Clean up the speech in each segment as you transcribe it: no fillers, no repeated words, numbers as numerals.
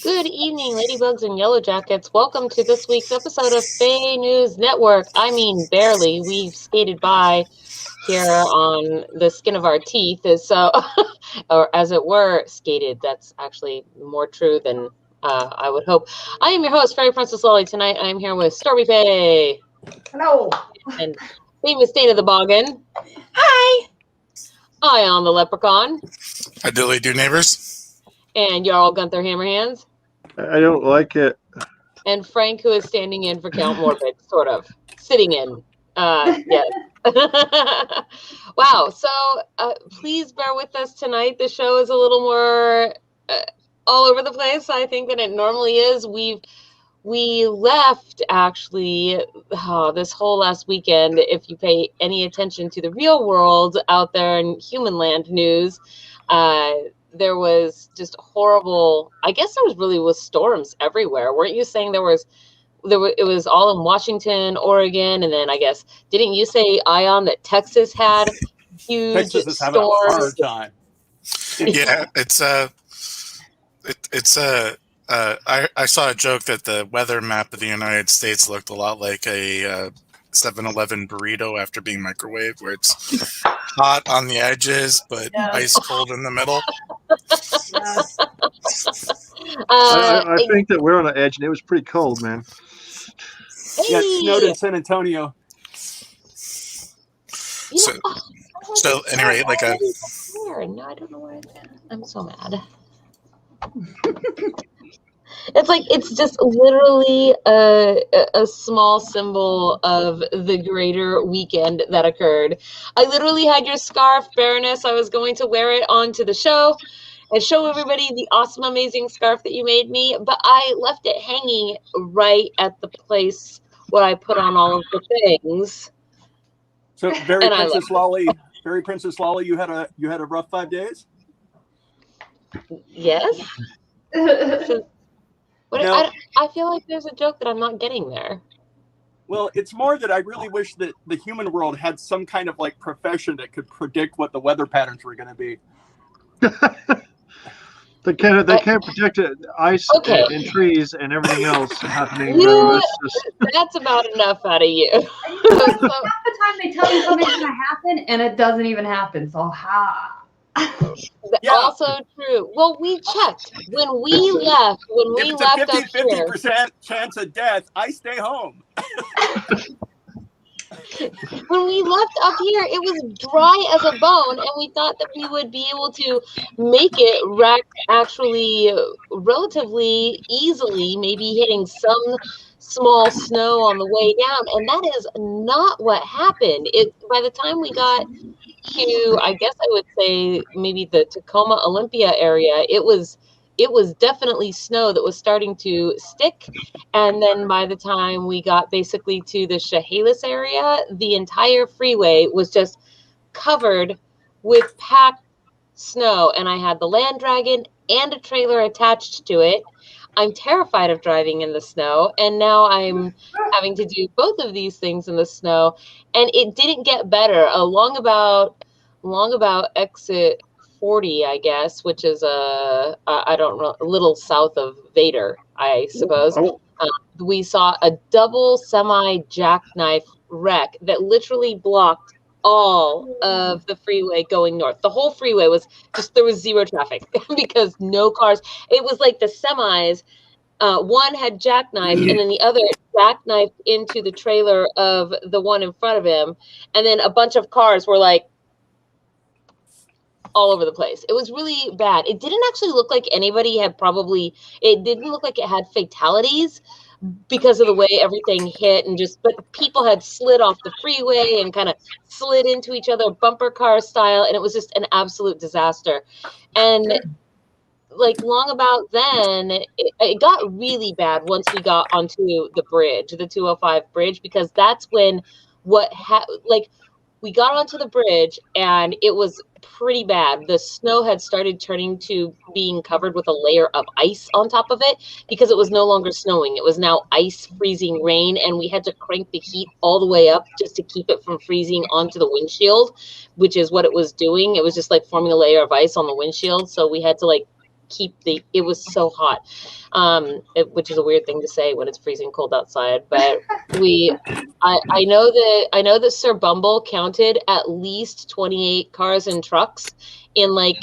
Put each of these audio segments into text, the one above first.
Good evening, ladybugs and yellow jackets. Welcome to this week's episode of FAE News Network. I mean, barely. We've skated by here on the skin of our teeth, so, or as it were, skated. That's actually more true than I would hope. I am your host, Fairy Princess Lolly. Tonight, I am here with Stormy Faye. Hello. And famous State of the Boggin. Hi. Ion the Leprechaun. I dilly do, neighbors. And Jarl Gunther Hammerhands. I don't like it. And Frank, who is standing in for Count Morbid, sort of. Sitting in. Yes. Wow. So please bear with us tonight. The show is a little more all over the place, I think, than it normally is. We left, actually, this whole last weekend, if you pay any attention to the real world out there in human land news, there was just horrible, I guess there was storms everywhere. Weren't you saying it was all in Washington, Oregon, and then I guess, didn't you say, Ion, that Texas had huge Texas is having storms? a hard time. Yeah, I saw a joke that the weather map of the United States looked a lot like a 7-Eleven burrito after being microwaved, where it's hot on the edges but ice cold in the middle. I think that we're on the edge, and it was pretty cold, man. Yeah, it snowed in San Antonio. So anyway, like a... No, I don't know where it's at. I'm so mad. It's just literally a small symbol of the greater weekend that occurred. I literally had your scarf, Baroness. I was going to wear it onto the show and show everybody the awesome, amazing scarf that you made me, but I left it hanging right at the place where I put on all of the things. So, Fairy Princess Lolly, you had a rough 5 days? Yes. I feel like there's a joke that I'm not getting there. Well, it's more that I really wish that the human world had some kind of like profession that could predict what the weather patterns were going to be. They can't predict ice and trees and everything else happening. That's about enough out of you. Half the time they tell you something's going to happen and it doesn't even happen. So Yeah. Also true. Well, we checked when we left. If it's a 50% chance of death, I stay home. When we left up here, it was dry as a bone, and we thought that we would be able to make it actually relatively easily, maybe hitting some small snow on the way down, and that is not what happened. By the time we got to, I guess I would say maybe the Tacoma Olympia area, it was definitely snow that was starting to stick. And then by the time we got basically to the Chehalis area, the entire freeway was just covered with packed snow. And I had the Land Dragon and a trailer attached to it. I'm terrified of driving in the snow, and now I'm having to do both of these things in the snow, and it didn't get better. Long about exit 40, I guess, which is I don't know, a little south of Vader, I suppose. We saw a double semi jackknife wreck that literally blocked all of the freeway going north. The whole freeway was just, there was zero traffic because no cars. It was like the semis, one had jackknifed and then the other jackknifed into the trailer of the one in front of him. And then a bunch of cars were like all over the place. It was really bad. It didn't actually look like anybody had it didn't look like it had fatalities, because of the way everything hit, but people had slid off the freeway and kind of slid into each other bumper car style, and it was just an absolute disaster. And like long about then, it got really bad once we got onto the bridge, the 205 bridge, because that's when we got onto the bridge and it was pretty bad. The snow had started turning to being covered with a layer of ice on top of it, because it was no longer snowing. It was now ice freezing rain, and we had to crank the heat all the way up just to keep it from freezing onto the windshield, which is what it was doing. It was just like forming a layer of ice on the windshield. So we had to it was so hot, which is a weird thing to say when it's freezing cold outside. But I know that Sir Bumble counted at least 28 cars and trucks in like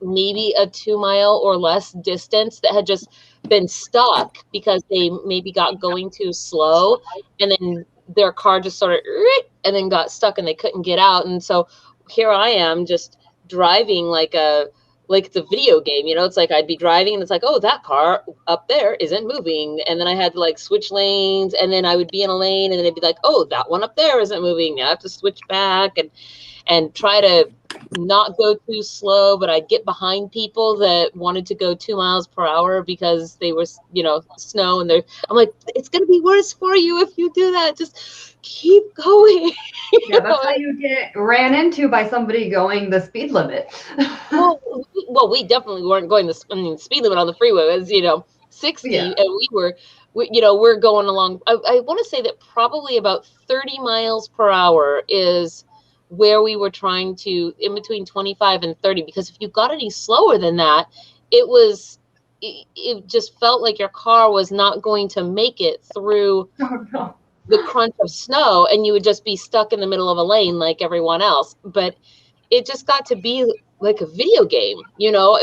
maybe a 2 mile or less distance that had just been stuck because they maybe got going too slow, and then their car just sort of and then got stuck and they couldn't get out. And so here I am just driving like it's a video game, you know. It's like I'd be driving and it's like, oh, that car up there isn't moving, and then I had to like switch lanes, and then I would be in a lane and then it'd be like, oh, that one up there isn't moving, I have to switch back and try to not go too slow, but I'd get behind people that wanted to go 2 miles per hour because they were, you know, snow, and I'm like, it's going to be worse for you if you do that. Just keep going. Yeah, that's how you get ran into by somebody going the speed limit. well, we definitely weren't going the speed limit on the freeway. It was, you know, 60, yeah. And we're going along. I want to say that probably about 30 miles per hour is where we were trying to, in between 25 and 30, because if you got any slower than that, it just felt like your car was not going to make it through the crunch of snow, and you would just be stuck in the middle of a lane like everyone else. But it just got to be like a video game, you know.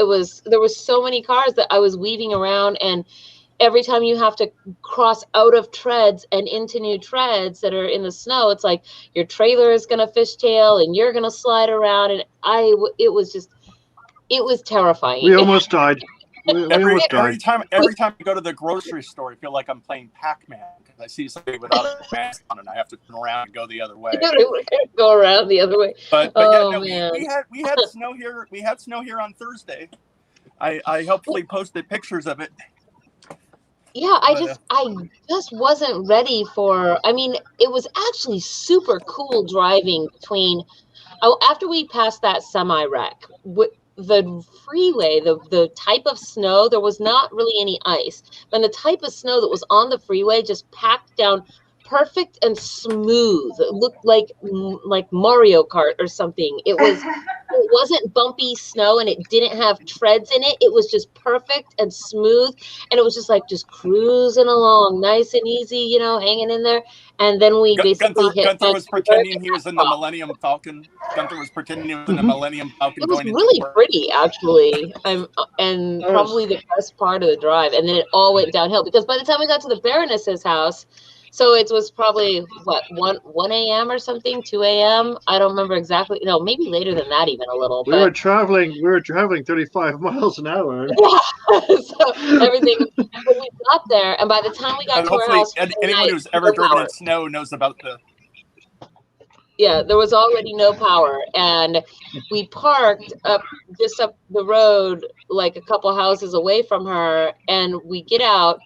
There was so many cars that I was weaving around, and every time you have to cross out of treads and into new treads that are in the snow, it's like your trailer is going to fishtail and you're going to slide around. And it was terrifying. We almost died. Every time I go to the grocery store, I feel like I'm playing Pac-Man because I see somebody without a mask on and I have to turn around and go the other way. Go around the other way. But man. We had snow here. We had snow here on Thursday. I helpfully posted pictures of it. Yeah, I just wasn't ready for. I mean, it was actually super cool driving after we passed that semi wreck. The freeway, the type of snow, there was not really any ice, and the type of snow that was on the freeway just packed down perfect and smooth. It looked like Mario Kart or something. It wasn't bumpy snow, and it didn't have treads in it. It was just perfect and smooth, and it was just cruising along, nice and easy, you know, hanging in there. And then we basically Gunther was pretending he was in the Millennium Falcon. Gunther was pretending he was in the Millennium Falcon. It was really pretty, actually, and probably the best part of the drive. And then it all went downhill because by the time we got to the Baroness's house, so it was probably, 1 a.m. or something, 2 a.m. I don't remember exactly. No, maybe later than that even a little. We were traveling 35 miles an hour. Yeah. So everything, we got there, and by the time we got to our house, anyone who's ever driven in snow knows about the. Yeah, there was already no power, and we parked up the road, like a couple houses away from her, and we get out.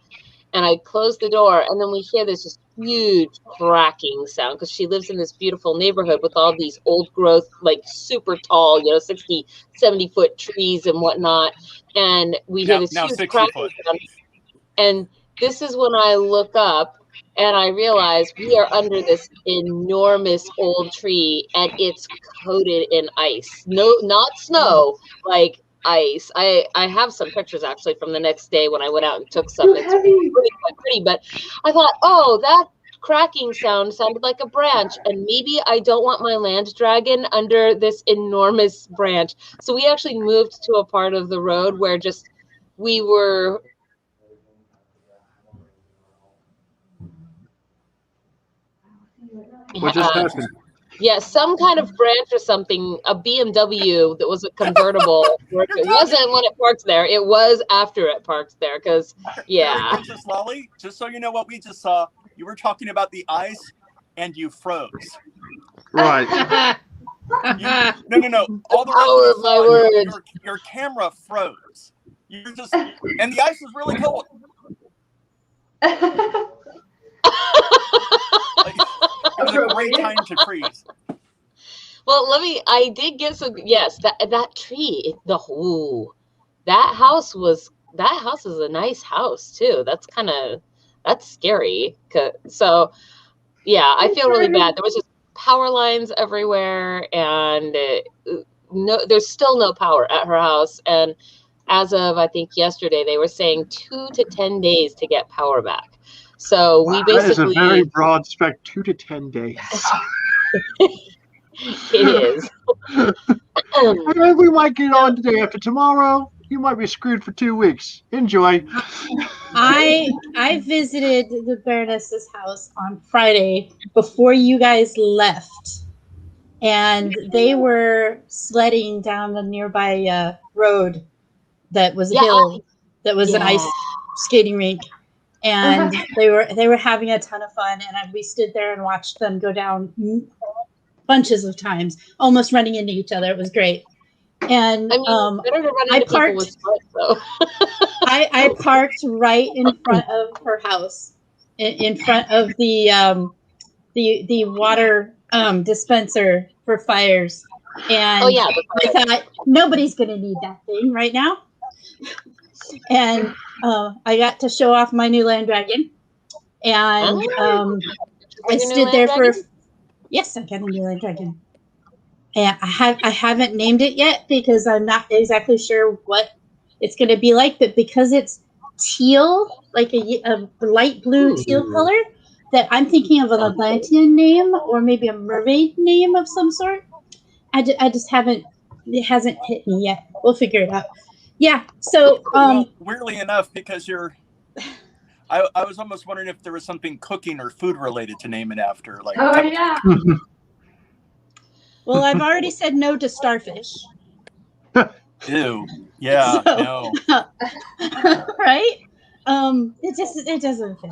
And I closed the door, and then we hear this just huge cracking sound because she lives in this beautiful neighborhood with all these old growth, like super tall, 60, 70-foot trees and whatnot. And we hear this huge cracking sound. And this is when I look up and I realize we are under this enormous old tree, and it's coated in ice. No, not snow, like ice. I have some pictures actually from the next day when I went out and took some. It's really quite pretty, but I thought, oh, that cracking sounded like a branch, and maybe I don't want my land dragon under this enormous branch. So we actually moved to a part of the road where we were. What just happened? Yeah, some kind of branch or something, a BMW that was a convertible. It wasn't when it parked there. It was after it parked there because, yeah. Princess Lolly, just so you know what we just saw, you were talking about the ice and you froze. Right. No. All the power of my words. Your camera froze. And the ice was really cold. It was a great time to freeze. Well, I did get some, yes, that tree, that house is a nice house too. That's scary. So yeah, I feel really bad. There was just power lines everywhere, and there's still no power at her house. And as of I think yesterday, they were saying 2 to 10 days to get power back. So we basically, that is a very broad spec. 2 to 10 days. it is. We might get on today after tomorrow. You might be screwed for 2 weeks. Enjoy. I visited the Baroness's house on Friday before you guys left, and they were sledding down the nearby road that was a hill that was an ice skating rink, and they were having a ton of fun, and we stood there and watched them go down bunches of times, almost running into each other. It was great. And I mean, better to run into people with sweat, though. I parked right in front of her house, in front of the water dispenser for fires, and I thought nobody's going to need that thing right now. And I got to show off my new land dragon, and I stood there for. Yes, I got a new land dragon. And I haven't named it yet because I'm not exactly sure what it's going to be like. But because it's teal, like a light blue teal color, that I'm thinking of an Atlantean name or maybe a mermaid name of some sort. I just haven't. It hasn't hit me yet. We'll figure it out. Yeah. So well, weirdly enough, because I was almost wondering if there was something cooking or food related to name it after. Like, well, I've already said no to starfish. Ew. Yeah. No. Right? It doesn't fit.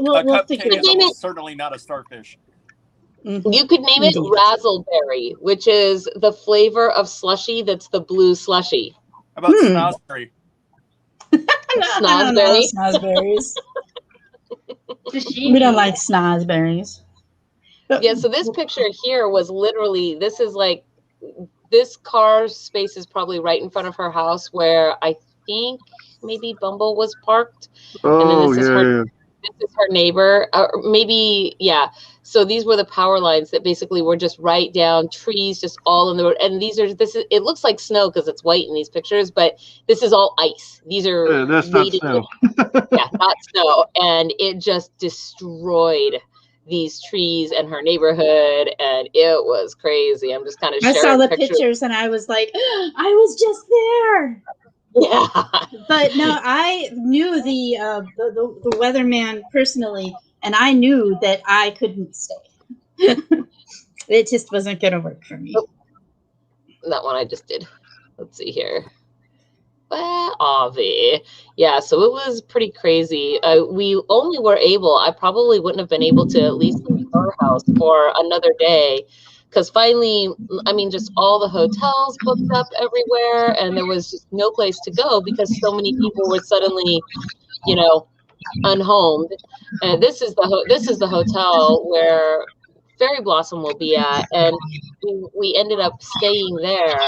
We'll figure it out. Certainly not a starfish. Mm-hmm. You could name it Razzleberry, which is the flavor of slushy that's the blue slushy. How about Snozberry? Snozberry? Snozberries. We don't like snozberries. Yeah, so this picture here was literally, this is like, this car space is probably right in front of her house where I think maybe Bumble was parked. Oh, and then this is her neighbor, or maybe, so these were the power lines that basically were just right down, trees just all in the road. And it looks like snow because it's white in these pictures, but this is all ice. These are that's not snow. Not snow. And it just destroyed these trees and her neighborhood, and it was crazy. I'm just kind of sharing I saw the pictures and I was like, I was just there. Yeah. But no, I knew the weatherman personally, and I knew that I couldn't stay. It just wasn't going to work for me. That one I just did. Let's see here. Well, Avi. Yeah, so it was pretty crazy. We only were able, I probably wouldn't have been able to at least leave our house for another day, because finally, I mean, just all the hotels booked up everywhere, and there was just no place to go because so many people were suddenly, unhomed. And this is the hotel where Fairyblossom will be at, and we ended up staying there.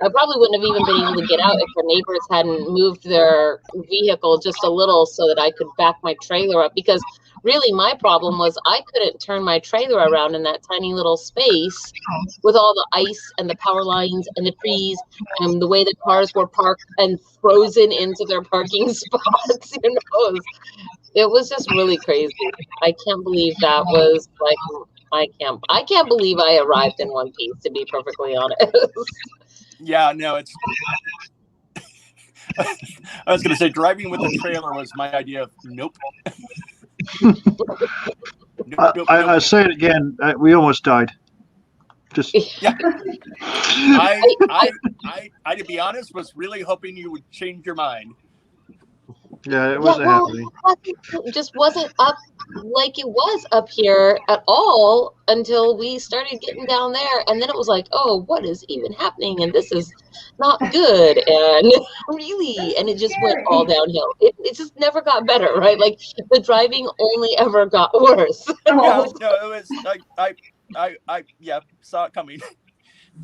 I probably wouldn't have even been able to get out if the neighbors hadn't moved their vehicle just a little so that I could back my trailer up, because really my problem was I couldn't turn my trailer around in that tiny little space with all the ice and the power lines and the trees and the way the cars were parked and frozen into their parking spots. It was just really crazy. I can't believe that was like, I can't believe I arrived in one piece, to be perfectly honest. Yeah, no, it's. I was going to say driving with a trailer was my idea of nope. I say it again. We almost died. Just I to be honest, was really hoping you would change your mind. Yeah, it wasn't happening. It just wasn't up like it was up here at all until we started getting down there, and then it was like, oh, what is even happening? And this is not good, and and it just went all downhill. It just never got better, right? Like the driving only ever got worse. Yeah, no, it was I saw it coming.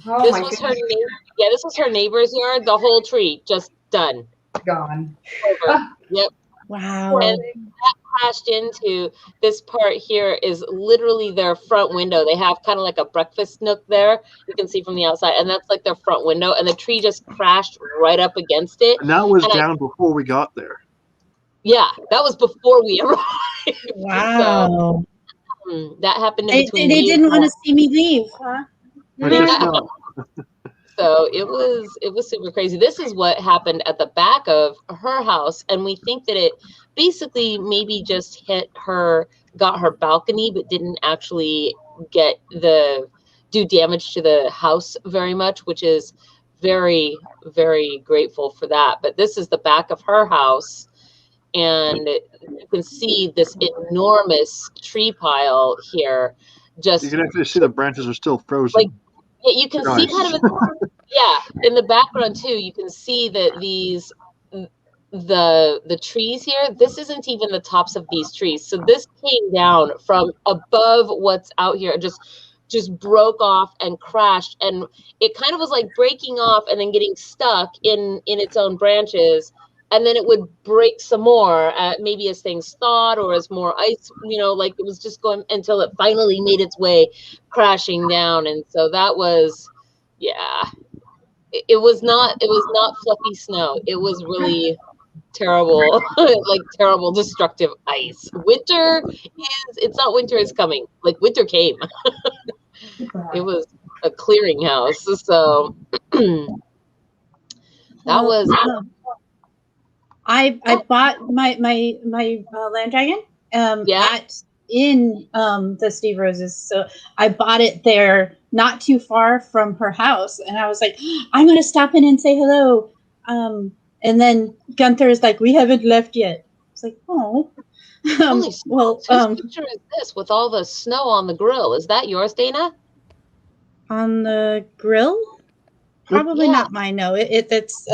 This was her neighbor's yard. The whole tree just done. Gone. Over. Yep. Wow. And that crashed into this part here is literally their front window. They have kind of like a breakfast nook there. You can see from the outside, and that's like their front window. And the tree just crashed right up against it. And that was down before we got there. Yeah, that was before we arrived. Wow. So, that happened in They between. didn't want to see me leave, huh? So it was super crazy. This is what happened at the back of her house, and we think that it basically maybe just got her balcony, but didn't actually do damage to the house very much, which is very, very grateful for that. But this is the back of her house, and you can see this enormous tree pile here. You can actually see the branches are still frozen. Like, you can see kind of in the background too. You can see that the trees here. This isn't even the tops of these trees. So this came down from above what's out here, just broke off and crashed, and it kind of was like breaking off and then getting stuck in its own branches. And then it would break some more, maybe as things thawed or as more ice, like it was just going until it finally made its way crashing down. And so that was, it was not fluffy snow. It was really terrible, like terrible, destructive ice. It's not winter is coming. Like winter came. It was a clearinghouse. So that was. I bought my land dragon in the Steve Roses. So I bought it there, not too far from her house, and I was like, I'm gonna stop in and say hello. And then Gunther is like, we haven't left yet. It's like, oh. Whose picture is this with all the snow on the grill? Is that yours, Dana? On the grill? Probably not mine. No, it's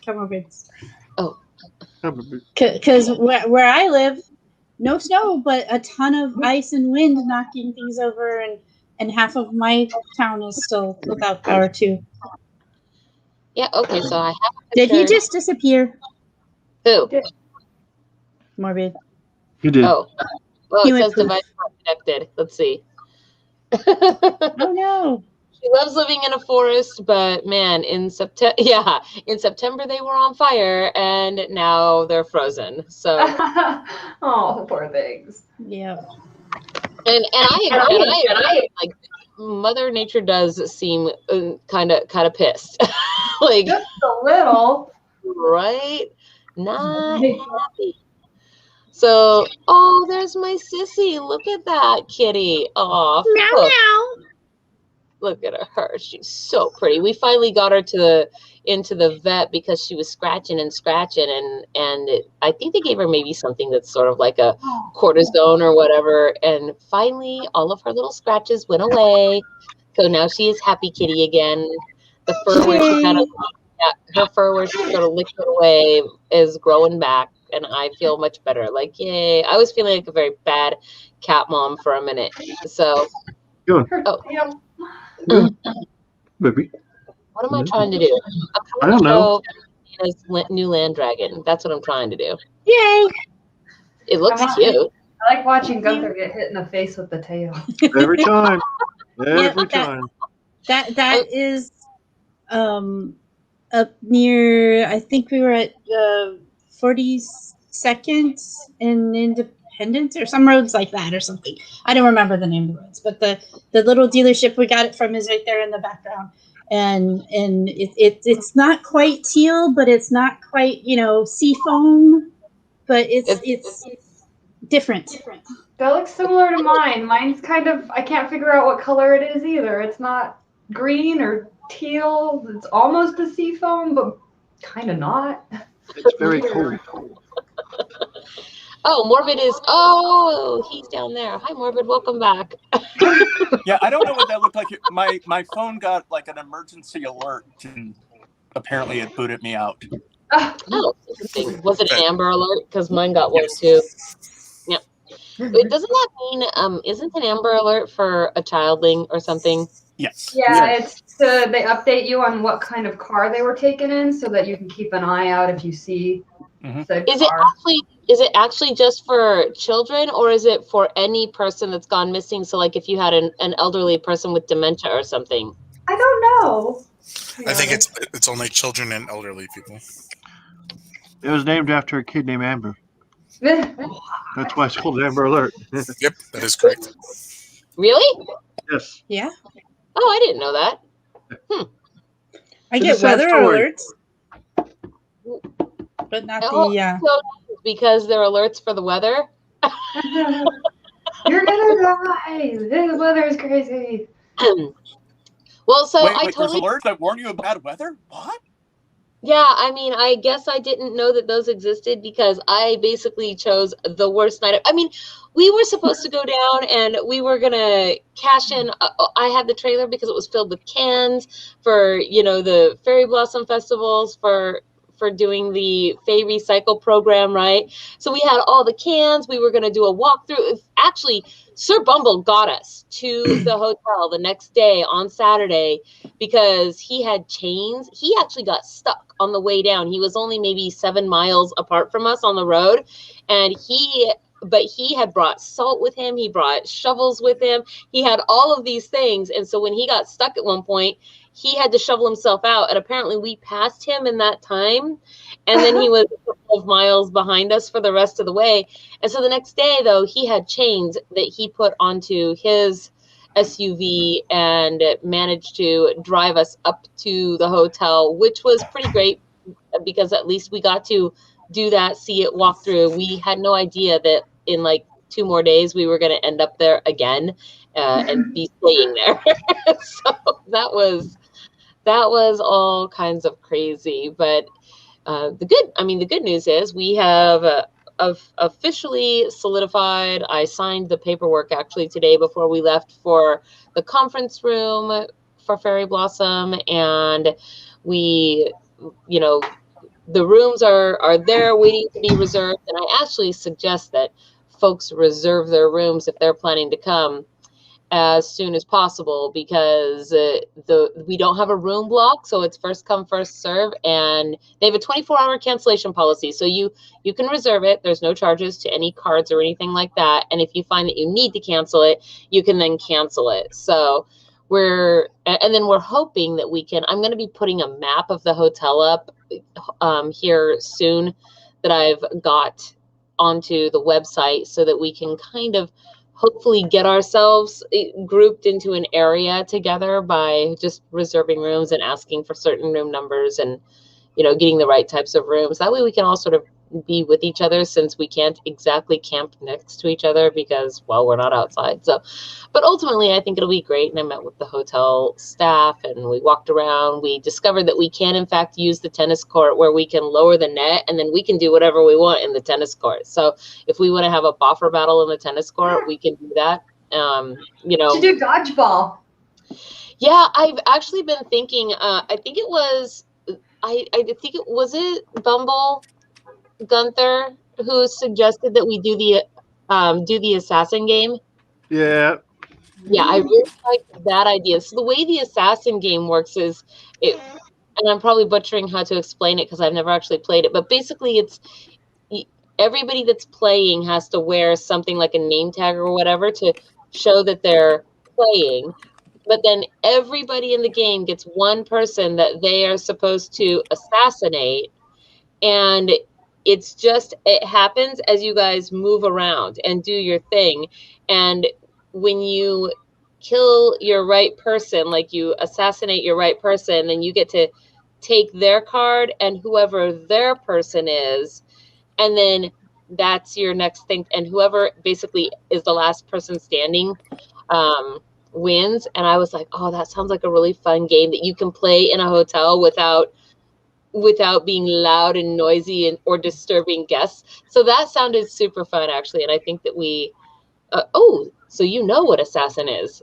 Cameron's. Oh, because where I live, no snow, but a ton of ice and wind knocking things over, and half of my town is still without power too. Yeah. Okay. So I have. Did he just disappear? Who? Morbid. He did. Oh. Well, it says device not connected. Let's see. Oh no. She loves living in a forest, but man, in September they were on fire, and now they're frozen. So, oh, poor things. Yeah. And I like Mother Nature does seem kind of pissed, like just a little, right? Not happy. So, there's my sissy. Look at that kitty. Oh, meow meow. Look at her. She's so pretty. We finally got her into the vet because she was scratching, and I think they gave her maybe something that's sort of like a cortisone or whatever. And finally, all of her little scratches went away. So now she is happy kitty again. The fur where she sort of licked it away is growing back, and I feel much better. Like, yay. I was feeling like a very bad cat mom for a minute. So, Baby. What am I trying to do? I don't know. Dana's new land dragon. That's what I'm trying to do. Yay! It looks cute. I like watching Gunther get hit in the face with the tail. Every time. Every time. That is up near, I think we were at 42nd in Independence or some roads like that or something. I don't remember the name of the roads, but the little dealership we got it from is right there in the background. And it's not quite teal, but it's not quite, sea foam, but it's different. That looks similar to mine. Mine's kind of, I can't figure out what color it is either. It's not green or teal. It's almost a sea foam, but kind of not. It's very cold. Morbid is, he's down there. Hi, Morbid. Welcome back. Yeah, I don't know what that looked like. My phone got like an emergency alert, and apparently it booted me out. Oh, interesting. Was it an Amber Alert? Because mine got one too. Yeah. Wait, doesn't that mean, isn't an Amber Alert for a childling or something? Yes. Yeah, it's they update you on what kind of car they were taken in so that you can keep an eye out if you see So Is it actually just for children, or is it for any person that's gone missing? So, like, if you had an elderly person with dementia or something. I don't know. I think it's only children and elderly people. It was named after a kid named Amber. That's why it's called Amber Alert. Yep, that is correct. Really? Yes. Yeah. Oh, I didn't know that. I It's a get sad weather story. alerts, but not Oh, the. so because they're alerts for the weather. You're gonna die. The weather is crazy. Well, so Wait, I there's totally. alerts that warn you of bad weather? What? Yeah, I mean, I guess I didn't know that those existed because I basically chose the worst night. I mean, we were supposed to go down and we were gonna cash in. I had the trailer because it was filled with cans for, the Fairyblossom festivals for doing the FAE Recycle program, right? So we had all the cans. We were gonna do a walkthrough. Actually, Sir Bumble got us to the hotel the next day on Saturday because he had chains. He actually got stuck on the way down. He was only maybe 7 miles apart from us on the road. And he had brought salt with him. He brought shovels with him. He had all of these things. And so when he got stuck at one point, he had to shovel himself out. And apparently we passed him in that time. And then he was a couple of miles behind us for the rest of the way. And so the next day, though, he had chains that he put onto his SUV and managed to drive us up to the hotel, which was pretty great because at least we got to do that, see it, walk through. We had no idea that in like 2 more days we were going to end up there again and be staying there. So that was all kinds of crazy. But the good news is we have officially solidified. I signed the paperwork actually today before we left for the conference room for Fairyblossom, and we, the rooms are there waiting to be reserved. And I actually suggest that folks reserve their rooms if they're planning to come as soon as possible because we don't have a room block, so it's first come first serve, and they have a 24-hour cancellation policy, so you can reserve it. There's no charges to any cards or anything like that, and if you find that you need to cancel it, you can then cancel it. So we're hoping that we can. I'm going to be putting a map of the hotel up here soon that I've got onto the website so that we can kind of hopefully get ourselves grouped into an area together by just reserving rooms and asking for certain room numbers and, getting the right types of rooms. That way we can all sort of be with each other since we can't exactly camp next to each other because, well, we're not outside. So, but ultimately I think it'll be great. And I met with the hotel staff and we walked around. We discovered that we can in fact use the tennis court where we can lower the net and then we can do whatever we want in the tennis court. So if we want to have a boffer battle in the tennis court, we can do that. To do dodgeball. Yeah, I've actually been thinking, I think it was Bumble Gunther who suggested that we do the assassin game. Yeah. Yeah, I really like that idea. So the way the assassin game works is and I'm probably butchering how to explain it because I've never actually played it, but basically it's everybody that's playing has to wear something like a name tag or whatever to show that they're playing. But then everybody in the game gets one person that they are supposed to assassinate. And it happens as you guys move around and do your thing. And when you kill your right person, like you assassinate your right person, then you get to take their card and whoever their person is. And then that's your next thing. And whoever basically is the last person standing, wins. And I was like, oh, that sounds like a really fun game that you can play in a hotel without being loud and noisy or disturbing guests. So that sounded super fun actually. And I think that we so you know what assassin is.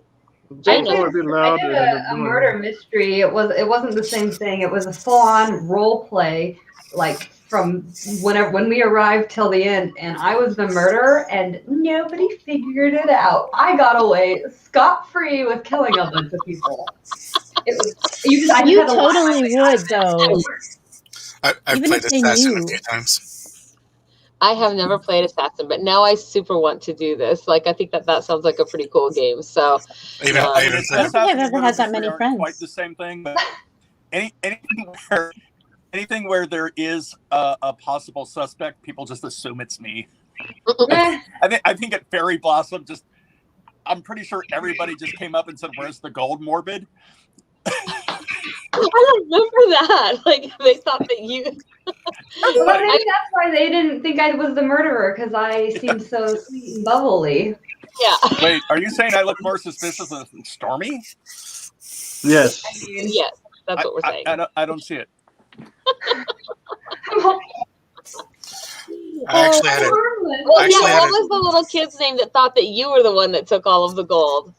I did a murder mystery. It wasn't the same thing. It was a full-on role play, like from when we arrived till the end, and I was the murderer, and nobody figured it out. I got away scot-free with killing a bunch of people. It was you totally would though. I've played Assassin a few times. I have never played Assassin, but now I super want to do this. Like, I think that sounds like a pretty cool game. So, I even I don't think I've ever had that many aren't friends. quite the same thing, but anything where there is a possible suspect, people just assume it's me. I think at Fairyblossom, I'm pretty sure everybody just came up and said, "Where's the gold, Morbid?" I remember that. Like, they thought that you. Well, maybe that's why they didn't think I was the murderer, because I seemed so sweet and bubbly. Yeah. Wait, are you saying I look more suspicious than Stormy? Yes. Yes, that's what we're saying. I don't see it. I actually had What was the little kid's name that thought that you were the one that took all of the gold?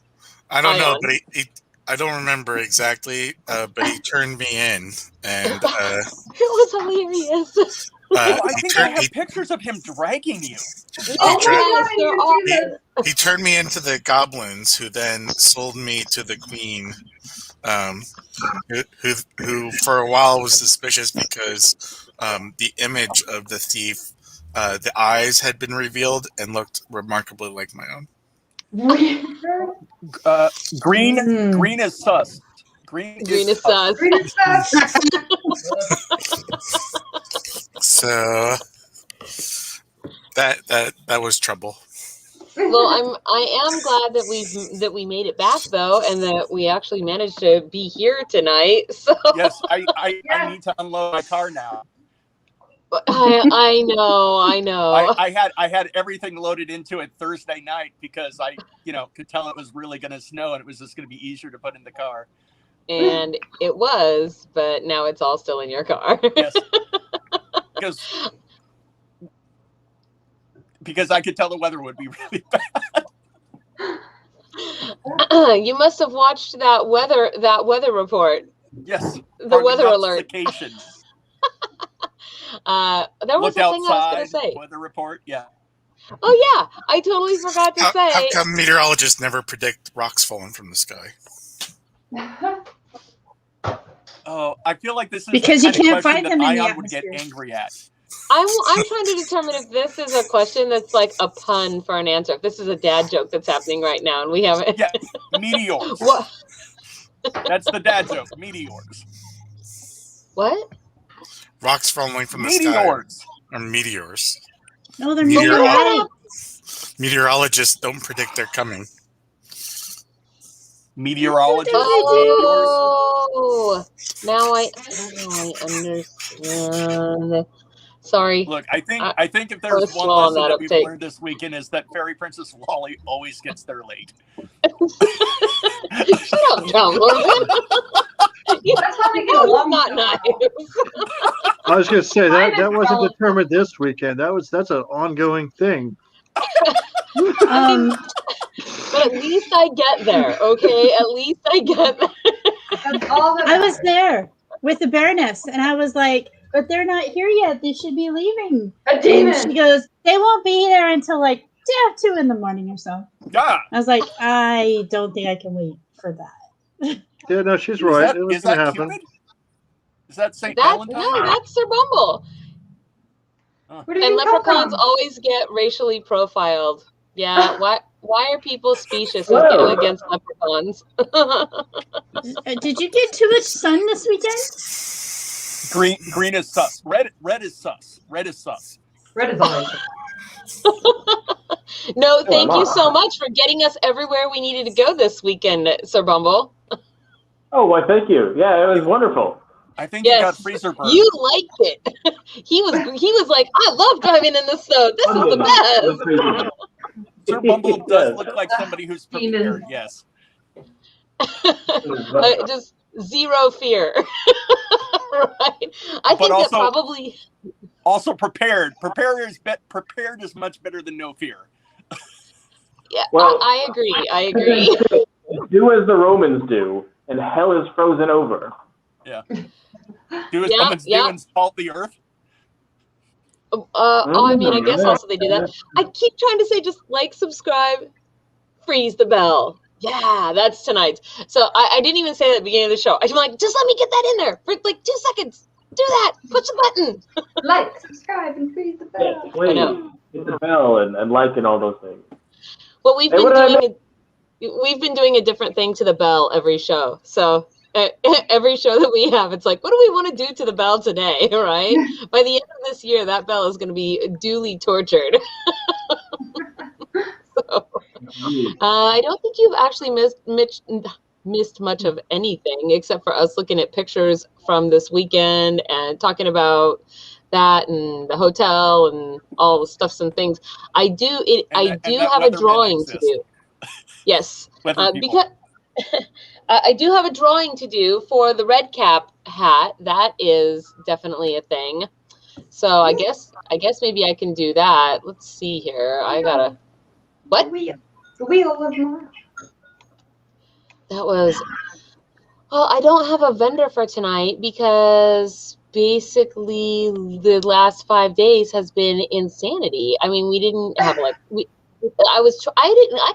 I don't know, but I don't remember exactly, but he turned me in, and it was hilarious. I think I have pictures of him dragging you. He turned me into the goblins, who then sold me to the queen, who for a while was suspicious because the image of the thief, the eyes had been revealed and looked remarkably like my own. Green is sus. Green is sus. So that was trouble. Well, I am glad that we made it back though, and that we actually managed to be here tonight. So yes, I need to unload my car now. I know. I had everything loaded into it Thursday night because I could tell it was really going to snow and it was just going to be easier to put in the car. And it was, but now it's all still in your car. Yes. Because I could tell the weather would be really bad. You must have watched that weather report. Yes. The weather alert. There was a thing I was going to say. Weather report, yeah. Oh yeah, I totally forgot to say. How come meteorologists never predict rocks falling from the sky? Oh, I feel like this is because you can't find them in the Ion would get atmosphere. angry at. I'm trying to determine if this is a question that's like a pun for an answer. If this is a dad joke that's happening right now, and we haven't. Yeah, meteors. What? That's the dad joke. Meteors. What? Rocks falling from the meteors. Sky. Or meteors. No, they're meteorites. Meteorologists don't predict they're coming. Meteorologists. Oh, now I understand. Sorry. Look, I think if there's one lesson that we've learned this weekend is that Fairy Princess Lolly always gets there late. Shut up, John Morgan. That's how we get along. Not nice. I was going to say that wasn't determined this weekend. That's an ongoing thing. But at least I get there, okay? At least I get there. I was there with the Baroness, and I was like, but they're not here yet. They should be leaving. A demon. And she goes, they won't be there until like 2 in the morning or so. Yeah. I was like, I don't think I can wait for that. Yeah, no, she's right. Is that happen. Cupid? Is that St. Valentine? No, that's Sir Bumble. And leprechauns always get racially profiled. Yeah, why are people specious against leprechauns? Did you get too much sun this weekend? Green is sus. Red is sus. Red is sus. Red is orange. No, thank you so much for getting us everywhere we needed to go this weekend, Sir Bumble. Oh, well, thank you. Yeah, it was wonderful. I think you got freezer burn. You liked it. He was like, I love driving in the snow. This is the best. Sir Bumble does look like somebody who's prepared, yes. Just zero fear. Right? I think that probably... Also prepared. Prepared is much better than no fear. Yeah, well, I agree. Do as the Romans do, and hell is frozen over. Yeah. Do as Romans do and salt the earth. I mean, I guess also they do that. I keep trying to say just like, subscribe, freeze the bell. Yeah, that's tonight. So I didn't even say that at the beginning of the show. I'm like, just let me get that in there for like 2 seconds. Do that. Push the button. Like, subscribe, and please the bell. Yeah, please. Hit the bell and like and all those things. Well, Hey, what did I miss? we've been doing a different thing to the bell every show. So every show that we have, it's like, what do we want to do to the bell today, right? By the end of this year, that bell is going to be duly tortured. So, I don't think you've actually missed much of anything except for us looking at pictures from this weekend and talking about that and the hotel and all the stuffs and things. I do have a drawing to do. Yes, because I do have a drawing to do for the red cap hat. That is definitely a thing. So I guess maybe I can do that. Let's see here. I gotta. What? The wheel of life. That was. Well, I don't have a vendor for tonight because basically the last 5 days has been insanity. I mean, we didn't have I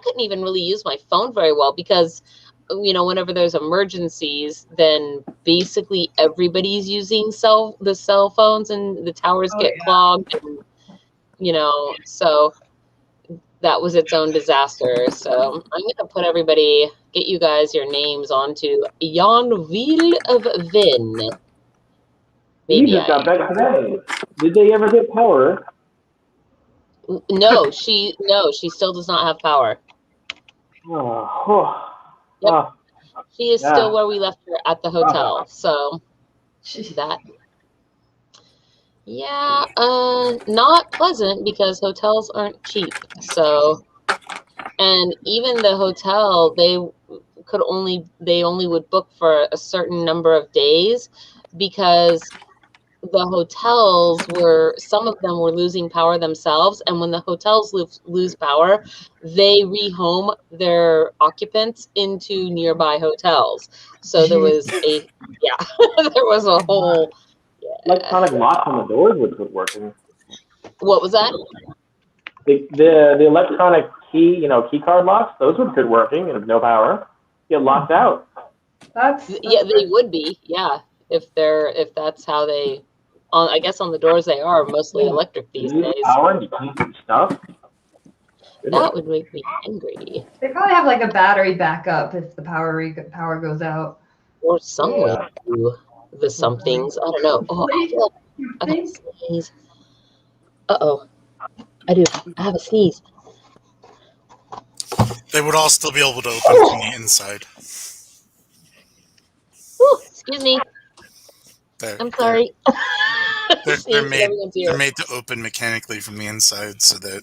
couldn't even really use my phone very well because, whenever there's emergencies, then basically everybody's using the cell phones and the towers get clogged, and, so that was its own disaster. So I'm going to get you guys your names onto Yonville of Vin. You just got back today. Did they ever get power? No, she still does not have power. Yep. She is still where we left her at the hotel. So that. Yeah, not pleasant because hotels aren't cheap. So, and even the hotel, they only would book for a certain number of days because the hotels some of them were losing power themselves. And when the hotels lose power, they rehome their occupants into nearby hotels. So there was there was a whole electronic locks on the doors would quit working. What was that? The electronic key card locks, those would quit working and have no power. Get locked out. They would be, if that's how they I guess on the doors they are mostly electric these days. Power and you keep stuff. That would make me angry. They probably have like a battery backup if the power goes out. Or some way to do the somethings. I don't know. Oh, I got a sneeze. Uh-oh. I do. I have a sneeze. They would all still be able to open from the inside. Ooh, excuse me. I'm sorry. They're made to open mechanically from the inside so that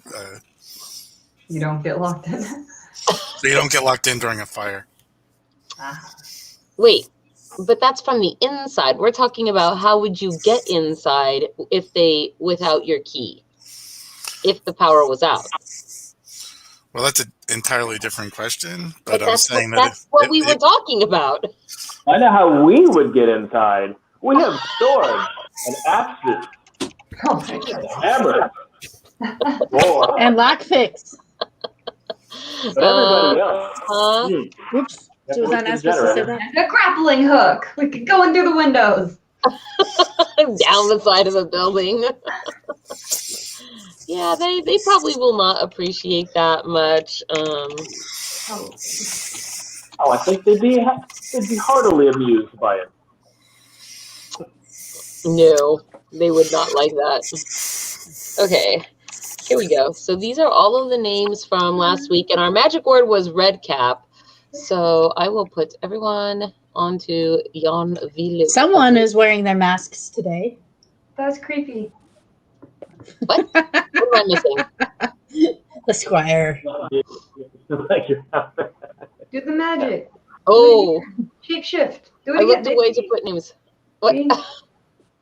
you don't get locked in. So you don't get locked in during a fire. Wait, but that's from the inside. We're talking about how would you get inside without your key, if the power was out. Well, that's an entirely different question, but I'm that's saying that's what we were talking about. I know how we would get inside. We have swords and axes and hammers. And lockpicks. But everybody else. Oops. Was I not supposed to say that? And a grappling hook. We could go in through the windows. Down the side of the building. Yeah, they probably will not appreciate that much. I think they'd be heartily amused by it. No, they would not like that. Okay, here we go. So these are all of the names from last week, and our magic word was red cap. So I will put everyone onto Yonville. Someone is wearing their masks today. That's creepy. What? What am I missing? The squire. Do the magic. Oh. Shape shift. Do it I again. looked away to put names. What?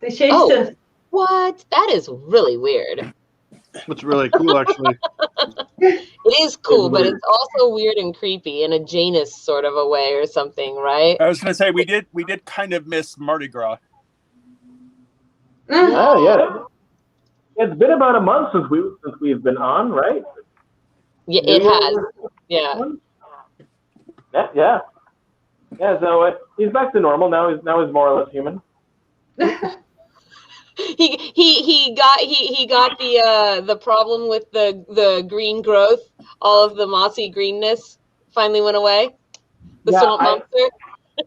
They shape shift. What? That is really weird. It's really cool, actually. It is cool, but it's also weird and creepy in a Janus sort of a way or something, right? I was going to say we did kind of miss Mardi Gras. Yeah. It's been about a month since we've been on, right? Yeah, it has. Yeah. Yeah. So he's back to normal now. He's more or less human. he got the problem with the green growth. All of the mossy greenness finally went away. The swamp monster.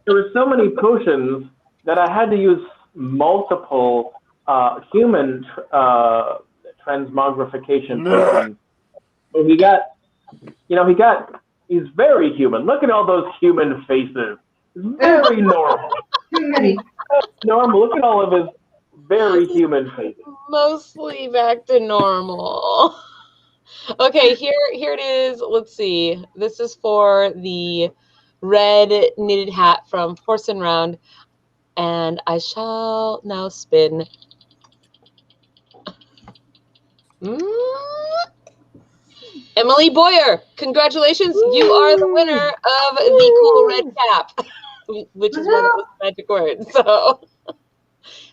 There were so many potions that I had to use multiple human transmogrification potions. So he's very human. Look at all those human faces. Very normal. Normal. Look at all of his very human faces. Mostly back to normal. Okay, here it is. Let's see. This is for the red knitted hat from Porcelain Round, and I shall now spin. Emily Boyer, congratulations! Woo! You are the winner of the cool red cap, which is one of the magic words. So,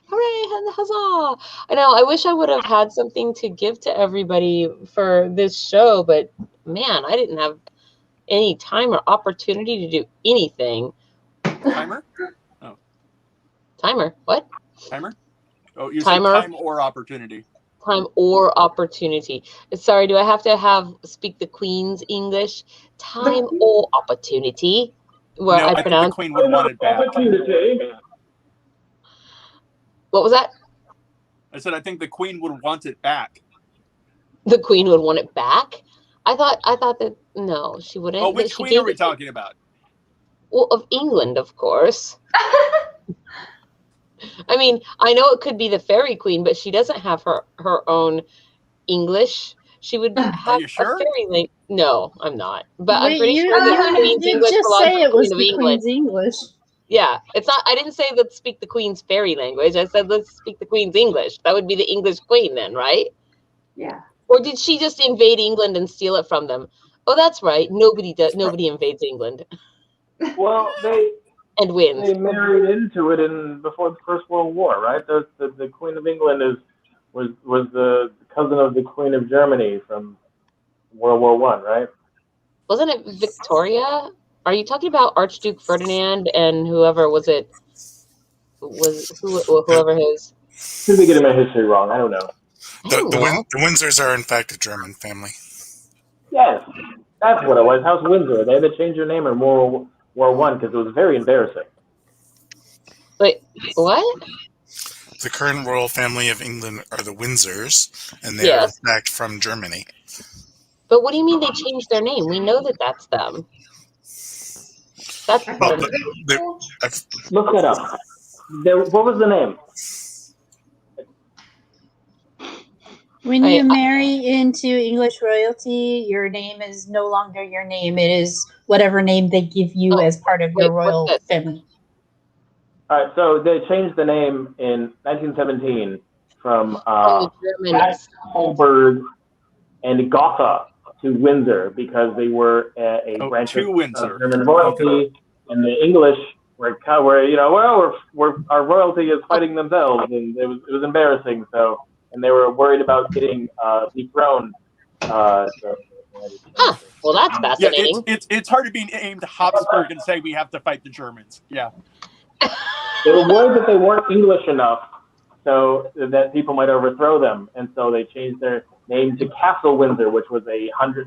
hooray and huzzah! I know. I wish I would have had something to give to everybody for this show, but man, I didn't have any time or opportunity to do anything. Timer? Oh. Timer? What? Timer? Oh, you said time or opportunity. Time or opportunity. Sorry, do I have to speak the Queen's English? Time or opportunity. Where no, I pronounce. Think the Queen would want it back. What was that? I said I think the Queen would want it back. The Queen would want it back? I thought that no, she wouldn't. Oh, which Queen are we talking about? Well, of England, of course. I mean, I know it could be the Fairy Queen, but she doesn't have her own English. She would have a fairy language. No, I'm not. But I'm pretty sure the Queen's English belongs to the Queen of England. English. Yeah, it's not. I didn't say let's speak the Queen's fairy language. I said let's speak the Queen's English. That would be the English Queen, then, right? Yeah. Or did she just invade England and steal it from them? Oh, that's right. Nobody invades England. Well, and wins. They married into it before the First World War, right? The Queen of England was the cousin of the Queen of Germany from World War One, right? Wasn't it Victoria? Are you talking about Archduke Ferdinand and whoever was it? Whoever his? Could be getting my history wrong. I don't know. The Windsors are in fact a German family. Yes, that's what it was. House Windsor. They had to change their name in World War One because it was very embarrassing. Wait, what? The current royal family of England are the Windsors, and they are in fact from Germany. But what do you mean they changed their name? We know that that's them. That's Look that up. What was the name? When you marry into English royalty, your name is no longer your name. It is whatever name they give you as part of your royal family. All right, so they changed the name in 1917 from Holberg and Gotha to Windsor because they were a branch of German royalty, and the English were our royalty is fighting themselves, and it was embarrassing. So, and they were worried about getting dethroned. Well, that's fascinating. Yeah, it's hard to be named Habsburg and say we have to fight the Germans. Yeah. They were worried that they weren't English enough, so that people might overthrow them, and so they changed their name to Castle Windsor, which was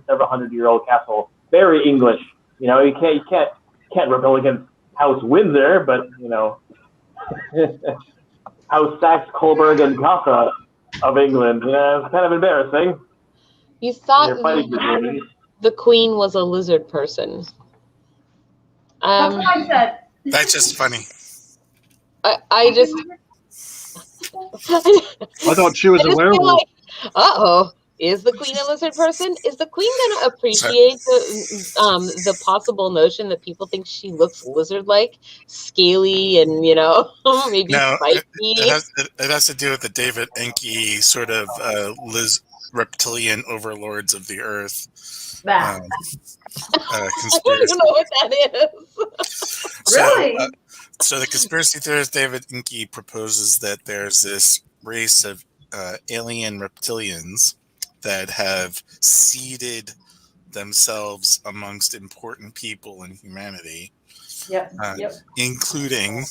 several hundred-year-old castle, very English. You know, you can't rebel against House Windsor, but House Saxe, Coburg, and Gotha of England. It's kind of embarrassing. You thought the Queen was a lizard person. That's what I said. That's just funny. I just. I thought she was a werewolf. Is the Queen a lizard person? Is the Queen going to appreciate the possible notion that people think she looks lizard-like, scaly, and maybe spiky? It has to do with the David Enke sort of reptilian overlords of the earth. I don't even know what that is. Really? So the conspiracy theorist David Enke proposes that there's this race of alien reptilians that have seeded themselves amongst important people in humanity, yep. Including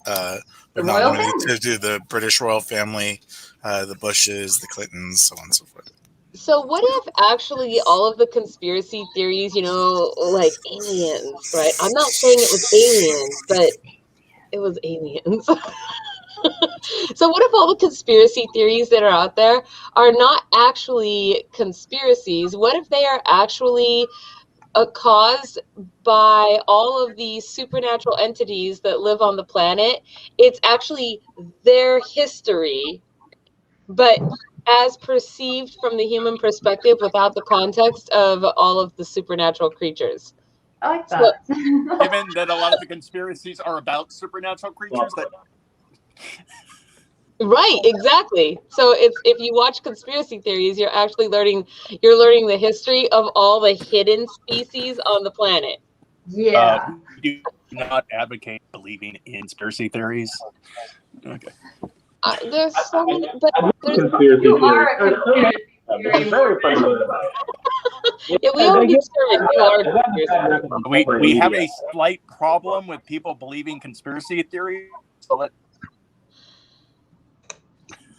the royal nominee family. to do the British royal family, the Bushes, the Clintons, so on and so forth. So what if actually all of the conspiracy theories, like aliens, right? I'm not saying it was aliens, but it was aliens. So what if all the conspiracy theories that are out there are not actually conspiracies? What if they are actually caused by all of these supernatural entities that live on the planet? It's actually their history, but as perceived from the human perspective without the context of all of the supernatural creatures. I like that. Given that a lot of the conspiracies are about supernatural creatures that... Right, exactly. So it's, if you watch conspiracy theories, you're actually learning the history of all the hidden species on the planet. Yeah. We do not advocate believing in conspiracy theories. Okay. There's so many, but conspiracy You theories. are a conspiracy theory. It's very funny to learn about. yeah, we already determined you are a conspiracy theorist. We have a slight problem with people believing conspiracy theories. So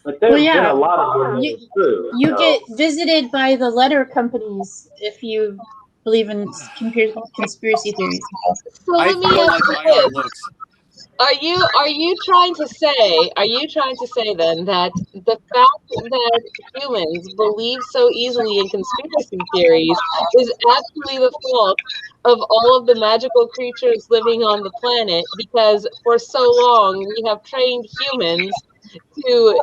But there's yeah. been a lot of them You- true. You so. get visited by the letter companies if you believe in conspiracy theories. So I let me feel ask like you my this. art looks... Are you trying to say then that the fact that humans believe so easily in conspiracy theories is actually the fault of all of the magical creatures living on the planet, because for so long we have trained humans to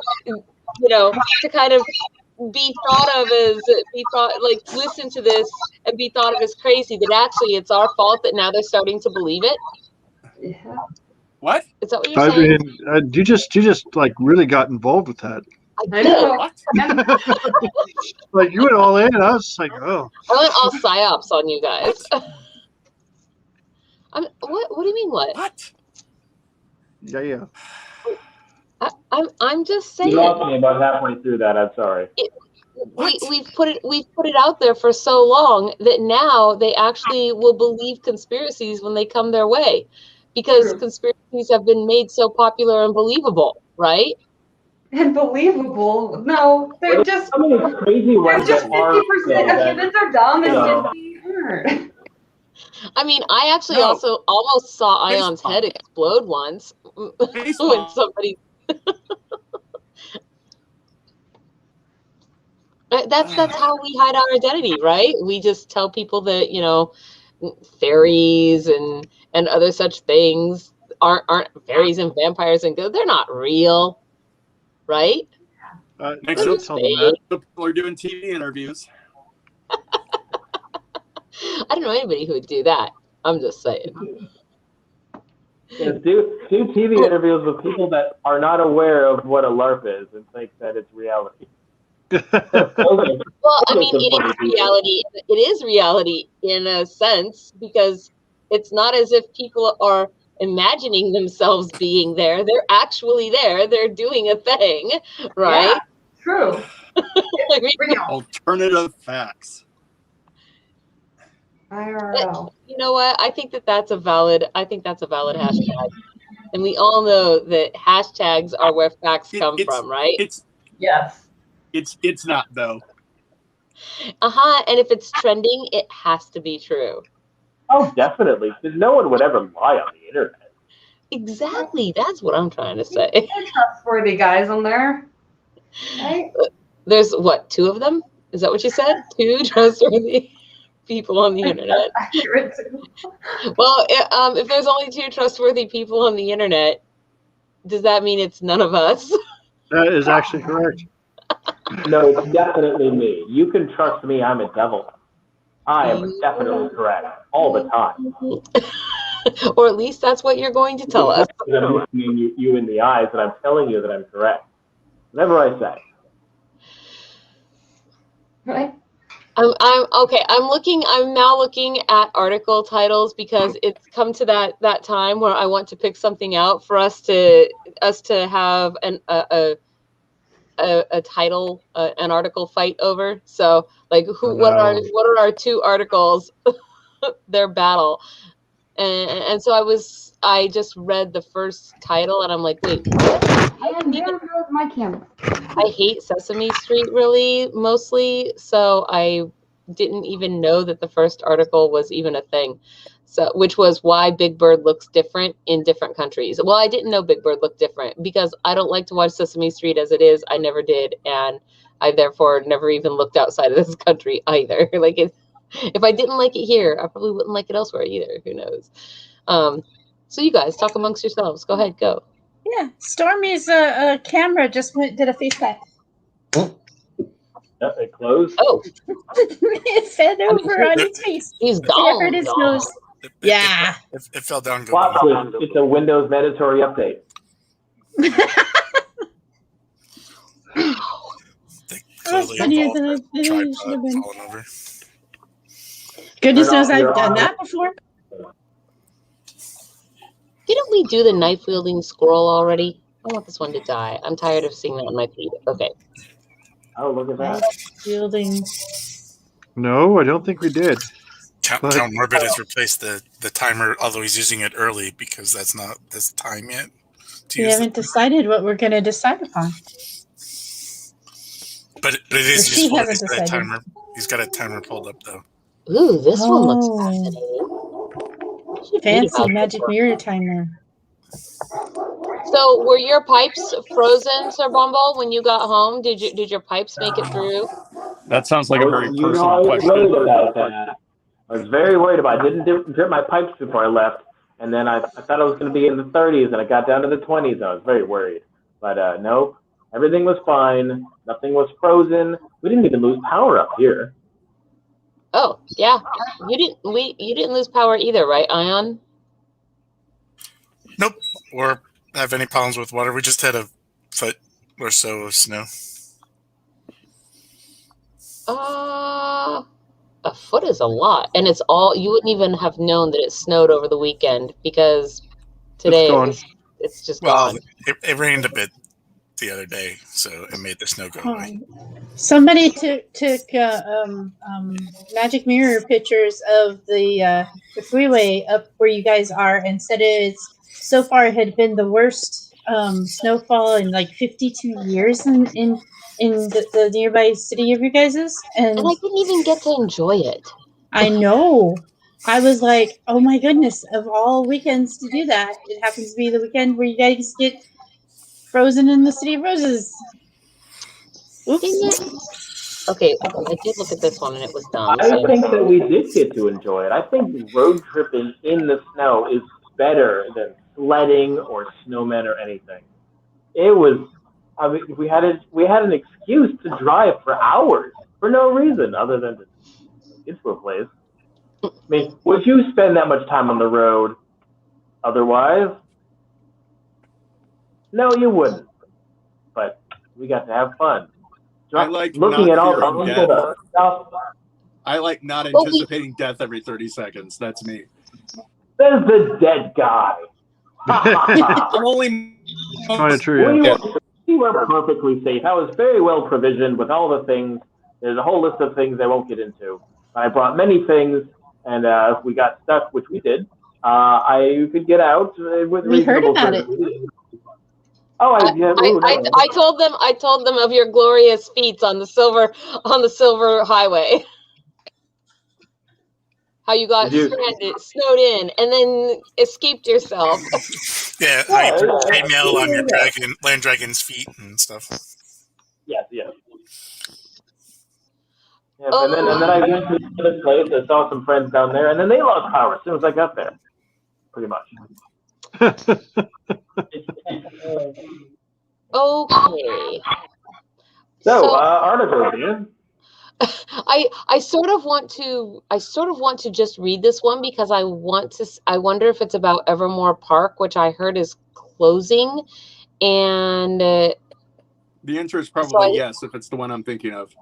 to kind of be thought of as listen to this and be thought of as crazy, that actually it's our fault that now they're starting to believe it? Yeah. What? Is that what you're saying? You just like really got involved with that. I I did. know. What? Like you went all in. I was like, oh. I went all psyops on you guys. What do you mean what? What? Yeah. I'm just You saying. lost me about halfway through that. I'm sorry. We've put it out there for so long that now they actually will believe conspiracies when they come their way, because True. conspiracies have been made so popular and believable, right? And believable. No, they're just Some of these crazy ones just that are 50% of humans are dumb and 50 aren't. I mean, I actually No. also almost saw Face Ion's palm. head explode once Face when palm. somebody. That's how we hide our identity, right? We just tell people that fairies and other such things aren't fairies and vampires and they're not real, right? Next I don't just tell them that. people are doing TV interviews. I don't know anybody who would do that. I'm just saying. Yeah, do TV interviews with people that are not aware of what a LARP is and think that it's reality. Well, I mean, it is reality. It is reality in a sense, because it's not as if people are imagining themselves being there. They're actually there. They're doing a thing, right? Yeah, true. I mean, Real. Alternative facts. IRL. you know what? I think that's a valid hashtag. And we all know that hashtags are where facts come from, right? Yes. It's not though. And if it's trending, it has to be true. Oh, definitely. Because no one would ever lie on the internet. Exactly. That's what I'm trying to say. They're trustworthy guys on there. Right? There's what, 2 of them? Is that what you said? 2 trustworthy people on the internet. Accurate too. Well, if there's only 2 trustworthy people on the internet, does that mean it's none of us? That is actually correct. No, it's definitely me. You can trust me. I'm a devil. I am definitely correct all the time. Or at least that's what you're going to tell us. I'm looking you in the eyes, and I'm telling you that I'm correct. Whatever I say. Right? I'm now looking at article titles, because it's come to that time where I want to pick something out for us to have a title, an article fight over. So, like, what are our 2 articles? Their battle. And so I just read the first title and I'm like, wait, what? And there goes my camera. I hate Sesame Street really mostly, so I didn't even know that the first article was even a thing. So, which was why Big Bird looks different in different countries. Well, I didn't know Big Bird looked different because I don't like to watch Sesame Street as it is. I never did, and I therefore never even looked outside of this country either. Like, if I didn't like it here, I probably wouldn't like it elsewhere either. Who knows? So you guys talk amongst yourselves. Go ahead, go. Yeah, Stormy's camera just did a FaceTime. Yep, it closed. Oh, it fell over on its face. He's gone. I heard his nose. Yeah. It fell down. Plot twist, it's a Windows mandatory update. Funnier than I should have been. Goodness knows I've done that before. Didn't we do the knife-wielding squirrel already? I want this one to die. I'm tired of seeing that on my feed. Okay. Oh, look at that. Knife-wielding. No, I don't think we did. Count Morbid has replaced the timer, although he's using it early because that's not this time yet. We haven't decided what we're going to decide upon. But it is useful. He's got a timer pulled up, though. Ooh, this one looks fascinating. Fancy magic mirror timer. So, were your pipes frozen, Sir Bumble, when you got home? Did your pipes make it through? That sounds like a very personal I was question. worried about that. I was very worried about it. I didn't drip my pipes before I left, and then I thought I was going to be in the 30s, and I got down to the 20s. I was very worried, but nope, everything was fine. Nothing was frozen. We didn't even lose power up here. Oh, yeah. You didn't lose power either, right, Ion? Nope. Or have any problems with water. We just had a foot or so of snow. A foot is a lot, and it's all. You wouldn't even have known that it snowed over the weekend because today it's just gone. It rained a bit the other day, so it made the snow go away. Somebody took magic mirror pictures of the freeway up where you guys are and said it's so far it had been the worst snowfall in like 52 years in the nearby city of you guys's, and I didn't even get to enjoy it. I know. I was like, oh my goodness, of all weekends to do that, it happens to be the weekend where you guys get frozen in the City of Roses. Oops. Okay, I did look at this one and it was dumb. I think that we did get to enjoy it. I think road tripping in the snow is better than sledding or snowmen or anything. It was. I mean, we had an excuse to drive for hours for no reason other than to get to a place. I mean, would you spend that much time on the road otherwise? No, you wouldn't. But we got to have fun. I like looking at all the stuff. I like not anticipating death every 30 seconds. That's me. There's the dead guy. I'm only. We were perfectly safe. I was very well provisioned with all the things. There's a whole list of things I won't get into. I brought many things, and if we got stuck, which we did, I could get out with. We heard about it. Oh, I told them of your glorious feats on the silver highway. How you got stranded, snowed in, and then escaped yourself. Yeah, how you put chainmail on your land dragon's feet and stuff. Yes. Yeah, and then I went to another place. I saw some friends down there, and then they lost power as soon as I got there. Pretty much. Okay. So articles, Dan. I sort of want to just read this one because I wonder if it's about Evermore Park, which I heard is closing, and the answer is probably yes if it's the one I'm thinking of.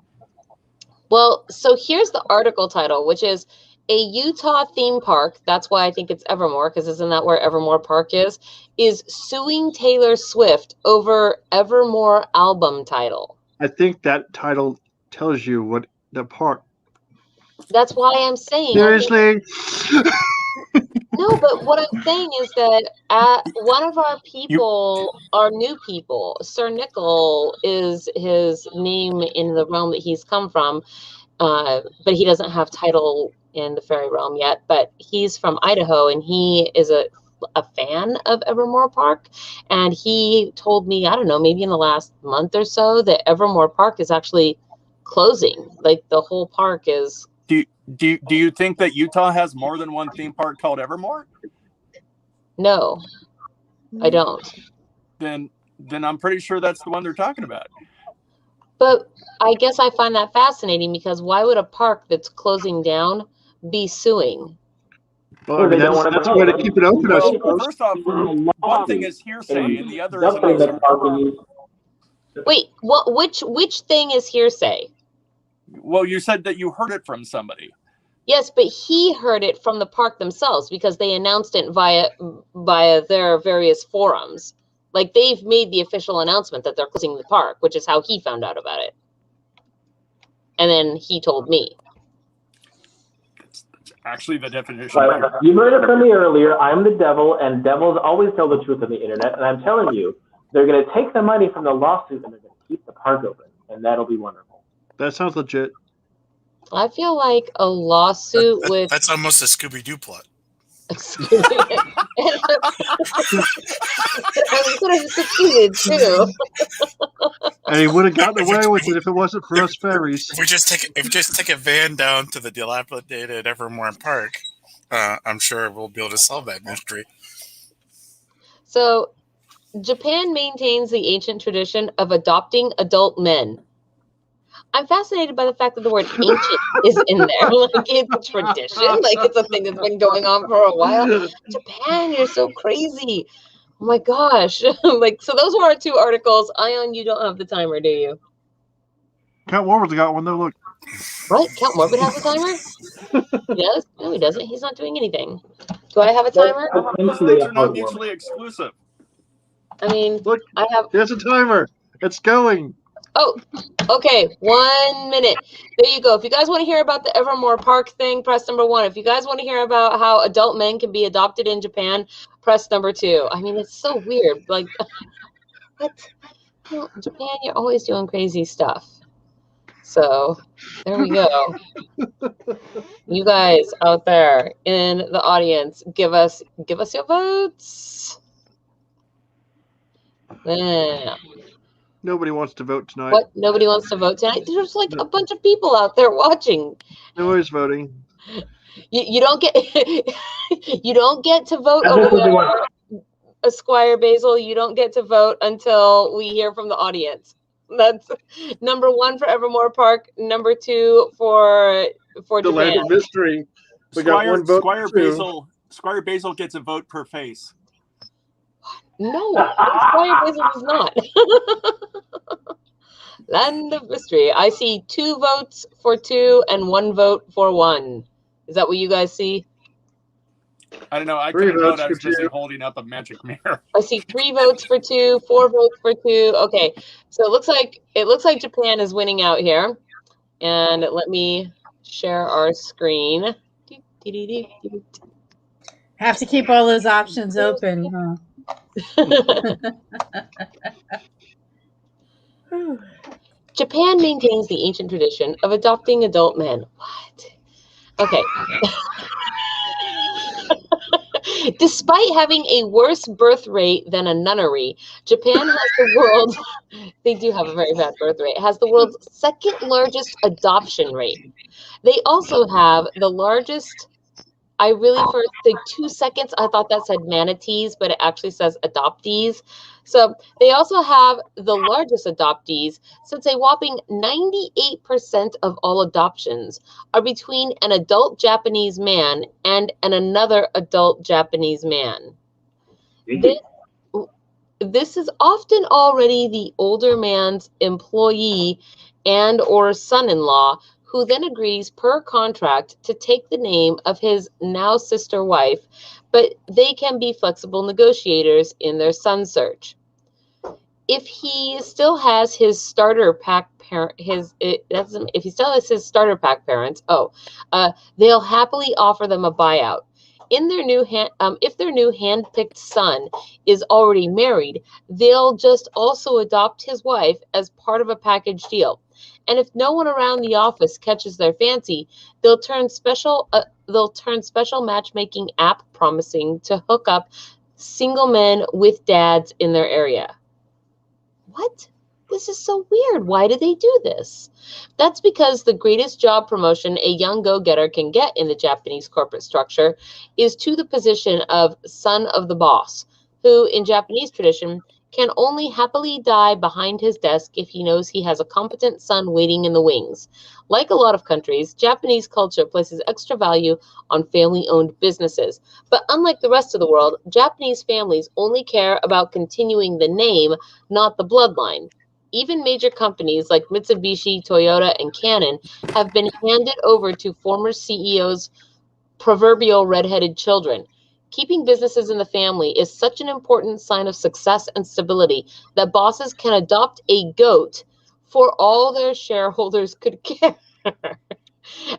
Well, so here's the article title, which is a Utah theme park. That's why I think it's Evermore, because isn't that where Evermore Park is suing Taylor Swift over Evermore album title. I think that title tells you what the park. That's why I'm saying. Seriously? No, but what I'm saying is that one of our people, our new people, Sir Nickel is his name in the realm that he's come from, but he doesn't have title in the fairy realm yet. But he's from Idaho, and he is a fan of Evermore Park, and he told me, I don't know, maybe in the last month or so, that Evermore Park is actually closing. Like the whole park is. Do you think that Utah has more than one theme park called Evermore? No, I don't. Then I'm pretty sure that's the one they're talking about. But I guess I find that fascinating, because why would a park that's closing down be suing? Well, I mean, that's the way to keep it open. Well, first off, one thing is hearsay, and the other is a mystery. Wait, which thing is hearsay? Well, you said that you heard it from somebody. Yes, but he heard it from the park themselves, because they announced it via their various forums. Like, they've made the official announcement that they're closing the park, which is how he found out about it. And then he told me. That's actually the definition. But you heard it from me earlier. I'm the devil, and devils always tell the truth on the internet. And I'm telling you, they're going to take the money from the lawsuit and they're going to keep the park open, and that'll be wonderful. That sounds legit. I feel like a lawsuit with... That's almost a Scooby-Doo plot. I could have succeeded, too. And he would have gotten away with it if it wasn't for us fairies. If we just take a van down to the dilapidated Evermore Park, I'm sure we'll be able to solve that mystery. So, Japan maintains the ancient tradition of adopting adult men. I'm fascinated by the fact that the word ancient is in there. Like, it's a tradition. Like, it's a thing that's been going on for a while. Japan, you're so crazy. Oh my gosh. Like, so those were our two articles. Ion, you don't have the timer, do you? Count Warwood's got one, though. Look. What? Count Morbid has a timer? He does? No, he doesn't. He's not doing anything. Do I have a timer? Those things are not mutually exclusive. I mean, Look, I have... There's a timer. It's going. Oh, okay. 1 minute. There you go. If you guys want to hear about the Evermore Park thing, press number 1. If you guys want to hear about how adult men can be adopted in Japan, press number 2. I mean, it's so weird. Like, what? You know, Japan, you're always doing crazy stuff. So, there we go. You guys out there in the audience, give us your votes. Yeah. Nobody wants to vote tonight. What? Nobody wants to vote tonight? There's like a bunch of people out there watching. Nobody's voting. You don't get you don't get to vote over there, Esquire Basil. You don't get to vote until we hear from the audience. That's number 1 for Evermore Park. Number 2 for the Japan. Land of Mystery. We got one vote. Squire Basil gets a vote per face. No, Squire Basil does not. Land of Mystery. I see 2 votes for 2 and 1 vote for 1. Is that what you guys see? I don't know. I couldn't vote. I was busy holding up a magic mirror. I see 3 votes for 2, 4 votes for 2. Okay, so it looks like Japan is winning out here. And let me share our screen. Have to keep all those options open, huh? Japan maintains the ancient tradition of adopting adult men. What? Okay. Despite having a worse birth rate than a nunnery, Japan has the world's, they do have a very bad birth rate, has the world's 2nd largest adoption rate. They also have the largest, I really, for the 2 seconds, I thought that said manatees, but it actually says adoptees. So they also have the largest adoptees, since a whopping 98% of all adoptions are between an adult Japanese man and another adult Japanese man. This is often already the older man's employee and or son-in-law, who then agrees per contract to take the name of his now sister wife, but they can be flexible negotiators in their son search. If he still has his starter pack parents, they'll happily offer them a buyout. if their new hand-picked son is already married, they'll just also adopt his wife as part of a package deal. And if no one around the office catches their fancy, they'll turn special matchmaking app promising to hook up single men with dads in their area. What? This is so weird. Why do they do this? That's because the greatest job promotion a young go-getter can get in the Japanese corporate structure is to the position of son of the boss, who in Japanese tradition can only happily die behind his desk if he knows he has a competent son waiting in the wings. Like a lot of countries, Japanese culture places extra value on family-owned businesses. But unlike the rest of the world, Japanese families only care about continuing the name, not the bloodline. Even major companies like Mitsubishi, Toyota, and Canon have been handed over to former CEOs' proverbial red-headed children. Keeping businesses in the family is such an important sign of success and stability that bosses can adopt a goat for all their shareholders could care.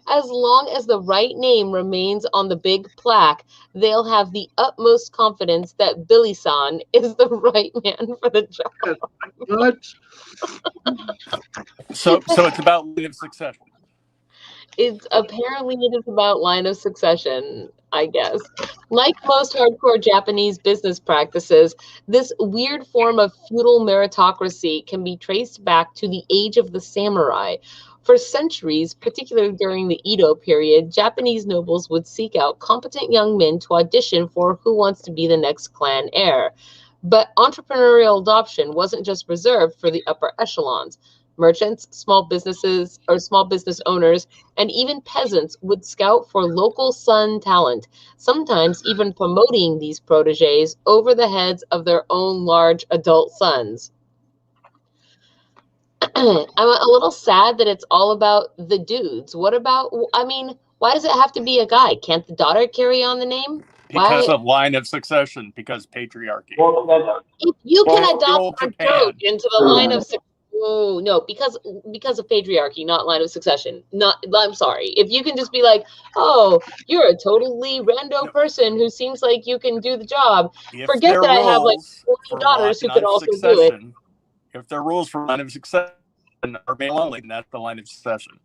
As long as the right name remains on the big plaque, they'll have the utmost confidence that Billy-san is the right man for the job. What? So it's about line of succession. It's apparently it is about line of succession, I guess. Like most hardcore Japanese business practices, this weird form of feudal meritocracy can be traced back to the age of the samurai. For centuries, particularly during the Edo period, Japanese nobles would seek out competent young men to audition for who wants to be the next clan heir. But entrepreneurial adoption wasn't just reserved for the upper echelons. Merchants, small business owners, and even peasants would scout for local son talent, sometimes even promoting these proteges over the heads of their own large adult sons. I'm a little sad that it's all about the dudes. What about, why does it have to be a guy? Can't the daughter carry on the name? Because of line of succession, because patriarchy. If you can adopt a goat into the line of succession, no, because of patriarchy, not line of succession. I'm sorry. If you can just be like, oh, you're a totally rando person who seems like you can do the job. Forget that I have like 40 daughters who could also do it. If there are rules for line of succession are male only, then that's the line of succession.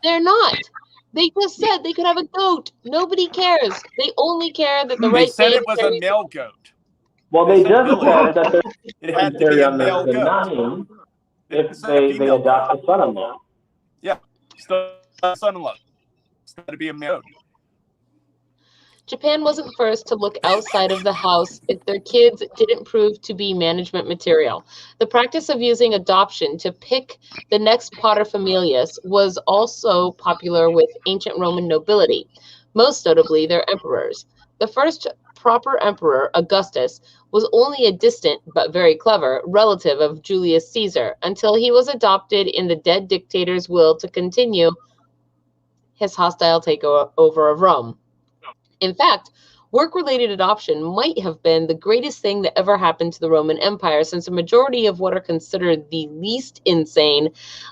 They're not. They just said they could have a goat. Nobody cares. They only care that the right. They said it was a male goat. Well, they just said that it had to be a male goat. Name if they adopt a son-in-law. Yeah, still a son-in-law. It's got to be a male. Japan wasn't first to look outside of the house if their kids didn't prove to be management material. The practice of using adoption to pick the next paterfamilias was also popular with ancient Roman nobility, most notably their emperors. The first proper emperor, Augustus, was only a distant but very clever relative of Julius Caesar until he was adopted in the dead dictator's will to continue his hostile takeover of Rome. In fact, work-related adoption might have been the greatest thing that ever happened to the Roman Empire, since a majority of what are considered the least insane,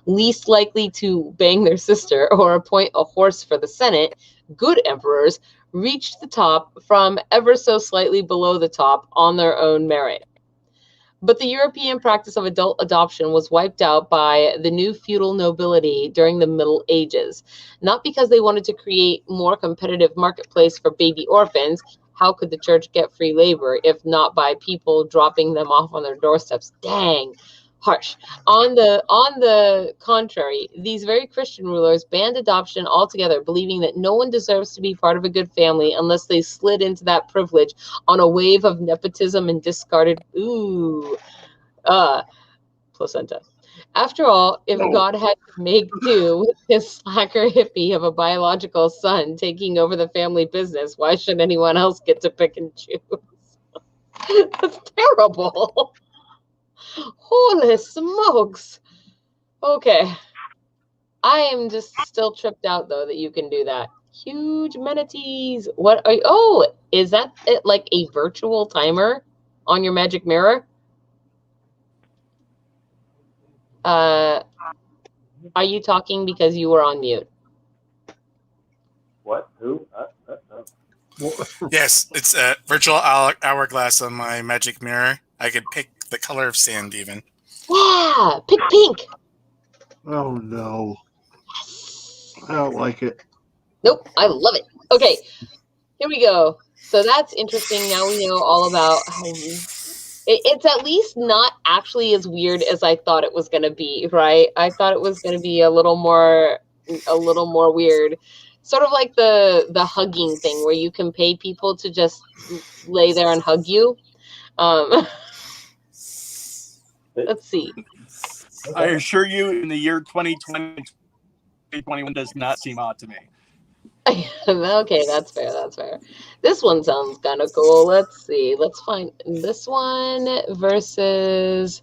least likely to bang their sister or appoint a horse for the Senate, good emperors, reached the top from ever so slightly below the top on their own merit. But the European practice of adult adoption was wiped out by the new feudal nobility during the Middle Ages, not because they wanted to create more competitive marketplace for baby orphans. How could the church get free labor if not by people dropping them off on their doorsteps? Dang, harsh. On the contrary, these very Christian rulers banned adoption altogether, believing that no one deserves to be part of a good family unless they slid into that privilege on a wave of nepotism and discarded placenta. After all, if God had to make do with his slacker hippie of a biological son taking over the family business, why should anyone else get to pick and choose? That's terrible. Holy smokes. Okay. I am just still tripped out, though, that you can do that. Huge manatees. What are you? Oh, is that it, like a virtual timer on your magic mirror? Are you talking because you were on mute? What? Who? Yes, it's a virtual hourglass on my magic mirror. I could pick the color of sand even. Yeah, pick pink. Oh no. I don't like it. Nope, I love it. Okay, here we go. So that's interesting. Now we know all about how it's at least not actually as weird as I thought it was going to be, right? I thought it was going to be a little more weird. Sort of like the hugging thing where you can pay people to just lay there and hug you. Let's see. I assure you, in the year 2020, 2021 does not seem odd to me. Okay, that's fair. That's fair. This one sounds kind of cool. Let's see. Let's find this one versus.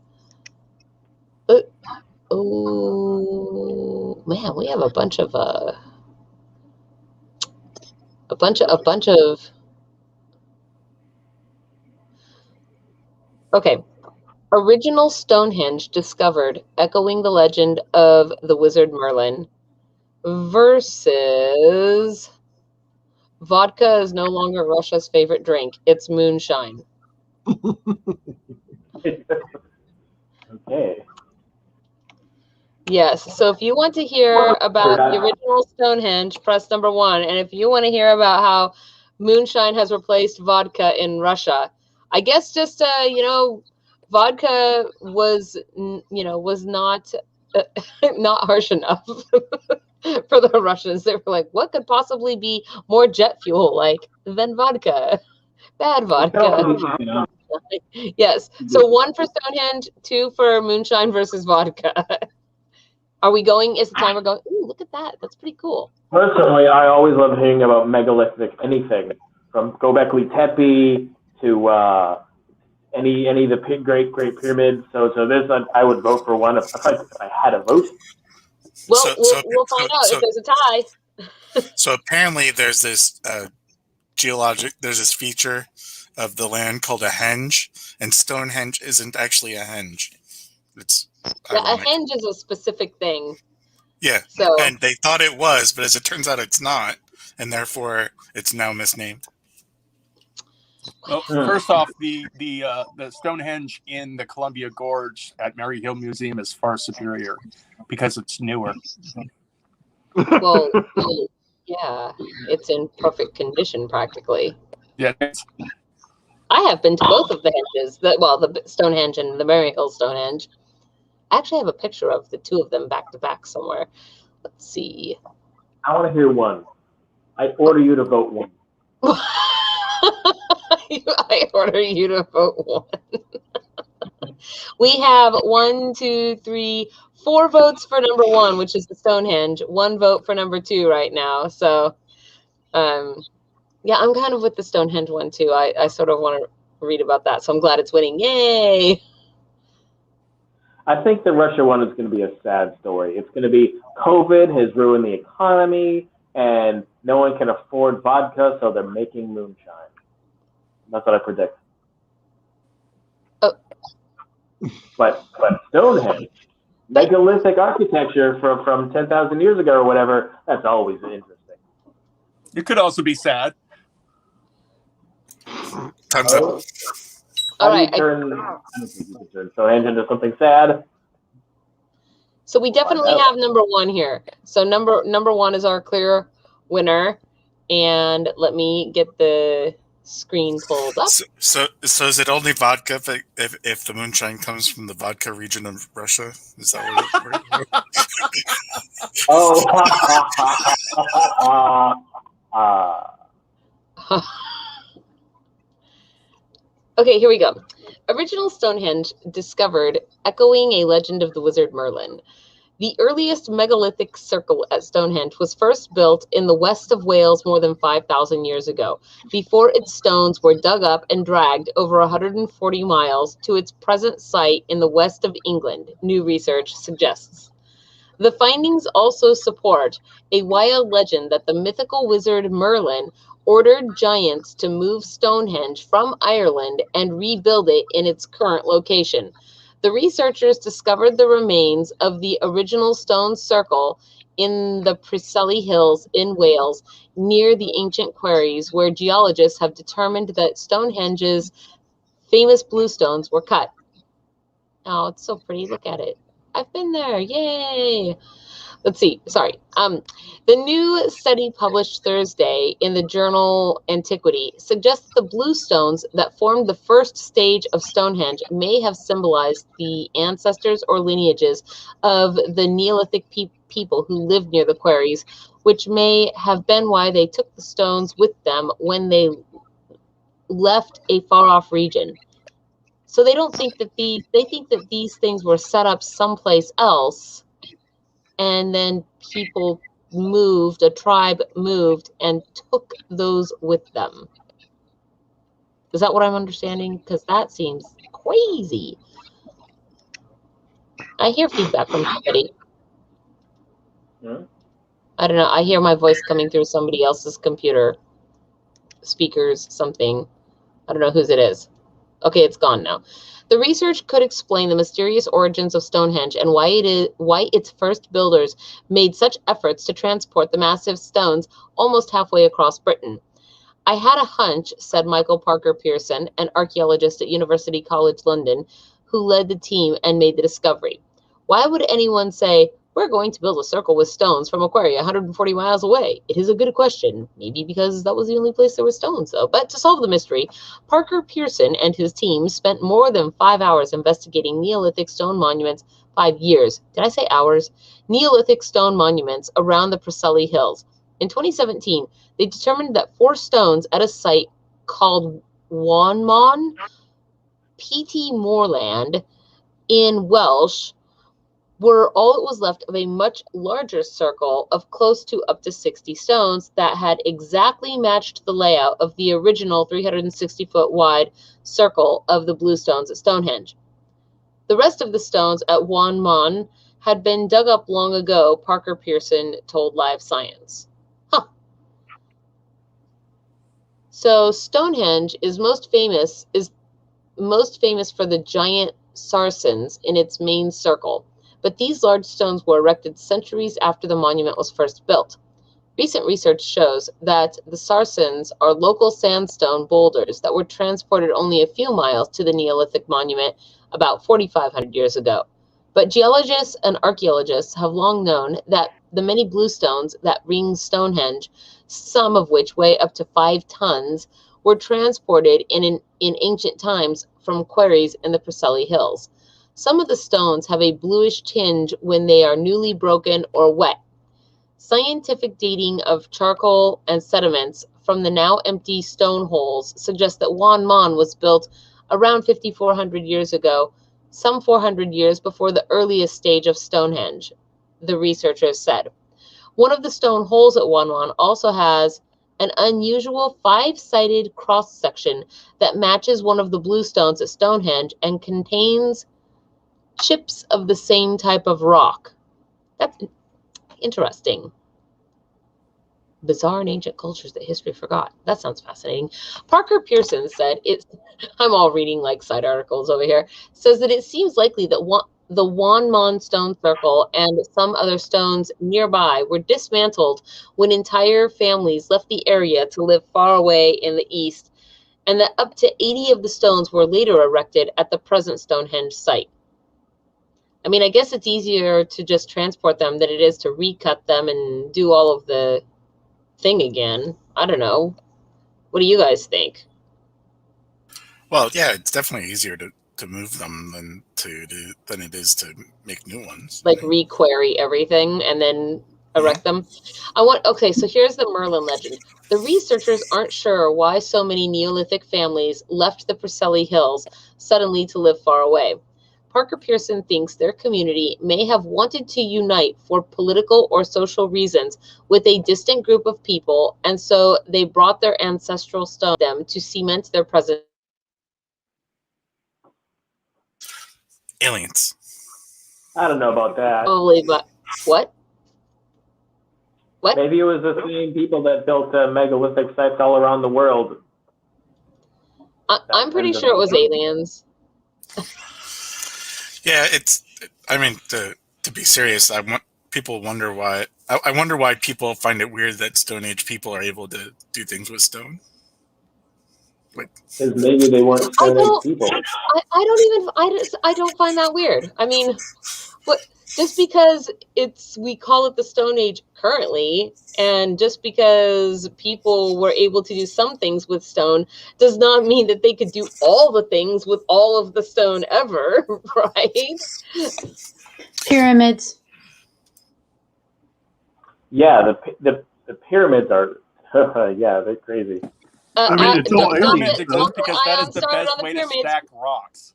Oh man, we have a bunch of Okay. Original Stonehenge discovered, echoing the legend of the wizard Merlin, versus vodka is no longer Russia's favorite drink. It's moonshine. Okay. Yes. So if you want to hear about the original Stonehenge, press number 1. And if you want to hear about how moonshine has replaced vodka in Russia, I guess just vodka was not not harsh enough for the Russians. They were like, what could possibly be more jet fuel than vodka? Bad vodka. Yes. So 1 for Stonehenge, 2 for moonshine versus vodka. Are we going? Is the timer going? Ooh, look at that. That's pretty cool. Personally, I always love hearing about megalithic anything, from Göbekli Tepe to any of the Great Pyramids. So this I would vote for 1 if I had a vote. Well, we'll find out if there's a tie. So apparently, there's this there's this feature of the land called a henge, and Stonehenge isn't actually a henge. It's a henge is a specific thing. Yeah, so, and they thought it was, but as it turns out, it's not, and therefore it's now misnamed. Well, first off, the Stonehenge in the Columbia Gorge at Mary Hill Museum is far superior because it's newer. Well, yeah, it's in perfect condition practically. Yeah. I have been to both of the henges, the Stonehenge and the Mary Hill Stonehenge. I actually have a picture of the 2 of them back to back somewhere. Let's see. I want to hear 1. I order you to vote 1. I order you to vote 1. We have 1, 2, 3, 4 votes for number 1, which is the Stonehenge. 1 vote for number 2 right now. So, yeah, I'm kind of with the Stonehenge one too. I sort of want to read about that, so I'm glad it's winning. Yay! I think the Russia one is going to be a sad story. It's going to be COVID has ruined the economy, and no one can afford vodka, so they're making moonshine. That's what I predict. Oh. But Stonehenge, megalithic architecture from 10,000 years ago or whatever, that's always interesting. It could also be sad. Time's up. How do you turn Stonehenge into something sad? So we definitely have number 1 here. So number 1 is our clear winner. And let me get the screen pulled up. So is it only vodka if the moonshine comes from the vodka region of Russia? Is that what it Oh. Okay, here we go. Original Stonehenge discovered, echoing a legend of the wizard Merlin. The earliest megalithic circle at Stonehenge was first built in the west of Wales more than 5,000 years ago, before its stones were dug up and dragged over 140 miles to its present site in the west of England, new research suggests. The findings also support a wild legend that the mythical wizard Merlin ordered giants to move Stonehenge from Ireland and rebuild it in its current location. The researchers discovered the remains of the original stone circle in the Priscelli Hills in Wales, near the ancient quarries, where geologists have determined that Stonehenge's famous bluestones were cut. Oh, it's so pretty. Look at it. I've been there. Yay! Let's see. Sorry. The new study published Thursday in the journal Antiquity suggests the bluestones that formed the first stage of Stonehenge may have symbolized the ancestors or lineages of the Neolithic people who lived near the quarries, which may have been why they took the stones with them when they left a far-off region. So they don't think that they think that these things were set up someplace else, and then people moved, a tribe moved and took those with them. Is that what I'm understanding? Because that seems crazy. I hear feedback from somebody. I don't know. I hear my voice coming through somebody else's computer. Speakers, something. I don't know whose it is. Okay, it's gone now. The research could explain the mysterious origins of Stonehenge and why its first builders made such efforts to transport the massive stones almost halfway across Britain. I had a hunch, said Michael Parker Pearson, an archaeologist at University College London, who led the team and made the discovery. Why would anyone say, we're going to build a circle with stones from a quarry 140 miles away? It is a good question. Maybe because that was the only place there were stones, though. But to solve the mystery, Parker Pearson and his team spent more than 5 hours investigating Neolithic stone monuments. 5 years. Did I say hours? Neolithic stone monuments around the Priscelli Hills. In 2017, they determined that 4 stones at a site called Wanmon, PT Moorland, in Welsh, were all that was left of a much larger circle of close to up to 60 stones that had exactly matched the layout of the original 360-foot wide circle of the bluestones at Stonehenge. The rest of the stones at Wanmon had been dug up long ago, Parker Pearson told Live Science. Huh. So Stonehenge is most famous for the giant saracens in its main circle. But these large stones were erected centuries after the monument was first built. Recent research shows that the saracens are local sandstone boulders that were transported only a few miles to the Neolithic monument about 4,500 years ago. But geologists and archaeologists have long known that the many bluestones that ring Stonehenge, some of which weigh up to 5 tons, were transported in ancient times from quarries in the Priscelli Hills. Some of the stones have a bluish tinge when they are newly broken or wet. Scientific dating of charcoal and sediments from the now empty stone holes suggests that Wanmon was built around 5,400 years ago, some 400 years before the earliest stage of Stonehenge, the researchers said. One of the stone holes at Wanmon also has an unusual 5-sided cross-section that matches one of the bluestones at Stonehenge and contains chips of the same type of rock. That's interesting. Bizarre and ancient cultures that history forgot. That sounds fascinating. Parker Pearson said, I'm all reading like side articles over here, says that it seems likely that the Wanmon stone circle and some other stones nearby were dismantled when entire families left the area to live far away in the east, and that up to 80 of the stones were later erected at the present Stonehenge site. I mean, I guess it's easier to just transport them than it is to recut them and do all of the thing again. I don't know. What do you guys think? Well, yeah, it's definitely easier to move them than it is to make new ones. Like re-query everything and then erect them. Okay, so here's the Merlin legend. The researchers aren't sure why so many Neolithic families left the Priscelli Hills suddenly to live far away. Parker Pearson thinks their community may have wanted to unite for political or social reasons with a distant group of people, and so they brought their ancestral stone with them to cement their presence. Aliens. I don't know about that. Probably, but what? What? Maybe it was the same people that built megalithic sites all around the world. I'm pretty sure it was aliens. Yeah, I mean, to be serious, people wonder why. I wonder why people find it weird that Stone Age people are able to do things with stone. Because maybe they weren't Stone Age people. I don't find that weird. I mean, what, just because we call it the Stone Age currently, and just because people were able to do some things with stone does not mean that they could do all the things with all of the stone ever, right? Pyramids. Yeah, the pyramids are, yeah, they're crazy. I mean, it's all pyramids aliens, exist because that is the best way to stack rocks.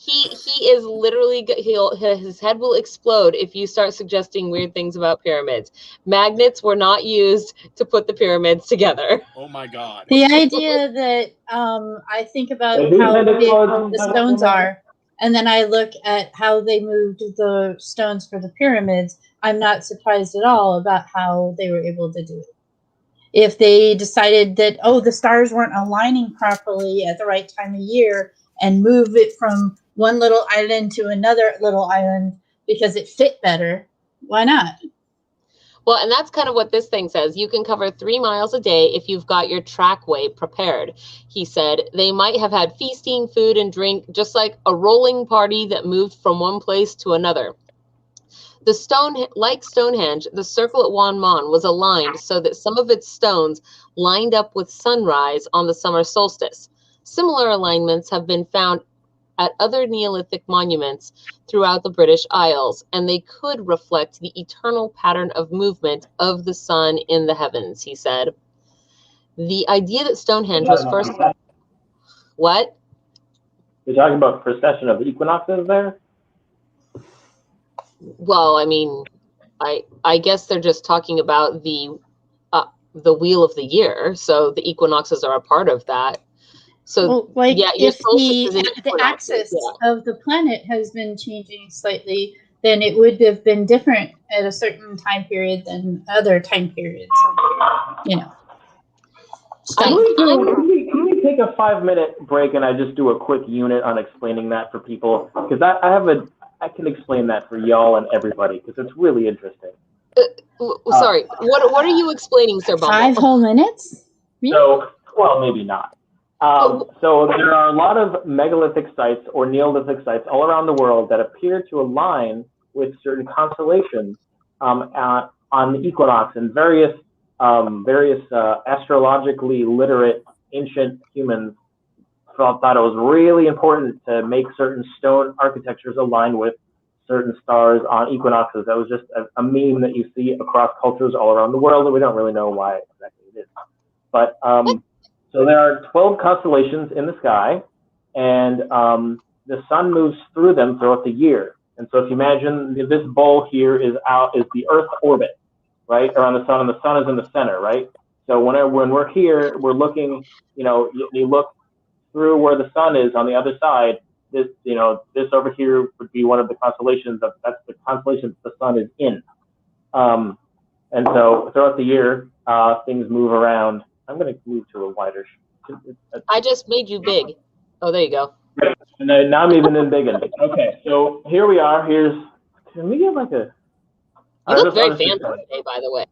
He is literally, his head will explode if you start suggesting weird things about pyramids. Magnets were not used to put the pyramids together. Oh my God. The idea that I think about how big the stones are, and then I look at how they moved the stones for the pyramids, I'm not surprised at all about how they were able to do it. If they decided that, oh, the stars weren't aligning properly at the right time of year, and move it from one little island to another little island because it fit better, why not? Well, and that's kind of what this thing says. You can cover 3 miles a day if you've got your trackway prepared. He said they might have had feasting, food, and drink, just like a rolling party that moved from one place to another. Like Stonehenge, the circle at Wan Mon was aligned so that some of its stones lined up with sunrise on the summer solstice. Similar alignments have been found at other Neolithic monuments throughout the British Isles, and they could reflect the eternal pattern of movement of the sun in the heavens, he said. The idea that Stonehenge was first... What? You're talking about precession of equinoxes there? Well, I mean, I guess they're just talking about the wheel of the year, so the equinoxes are a part of that. So, well, yeah, if the axis of the planet has been changing slightly, then it would have been different at a certain time period than other time periods. You know. Can we take a 5-minute break and I just do a quick unit on explaining that for people? Because I can explain that for y'all and everybody because it's really interesting. Sorry, what are you explaining, Sir Bumble? 5 whole minutes? Really? So, well, maybe not. So there are a lot of megalithic sites or Neolithic sites all around the world that appear to align with certain constellations on the equinox, and various astrologically literate ancient humans thought it was really important to make certain stone architectures align with certain stars on equinoxes. That was just a meme that you see across cultures all around the world, and we don't really know why exactly it is. But so there are 12 constellations in the sky, and the sun moves through them throughout the year. And so if you imagine this bowl here is the Earth orbit, right, around the sun, and the sun is in the center, right? So when we're here, we're looking, you look through where the sun is on the other side. This over here would be one of the constellations. That's the constellation the sun is in. And so throughout the year, things move around. I'm going to move to a wider. I just made you big. Oh, there you go. Great. And then now I'm even in big. Okay, so here we are. Can we get like a... You look very fancy today, by the way.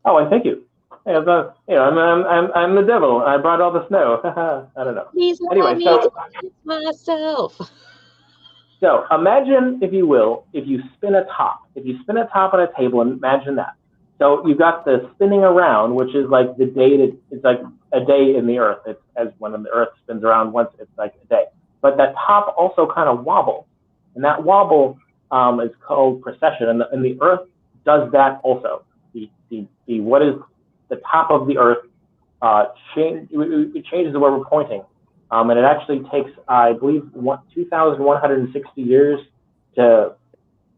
Oh, I thank you. Hey, I'm the devil. I brought all the snow. I don't know. Anyway, myself. So imagine, if you will, if you spin a top on a table, and imagine that. So you've got the spinning around, which is like the day it's like a day in the Earth. It's as when the Earth spins around once, it's like a day. But that top also kind of wobbles, and that wobble is called precession, and the Earth does that also. The what is the top of the Earth it changes where we're pointing, and it actually takes, I believe, 2,160 years to.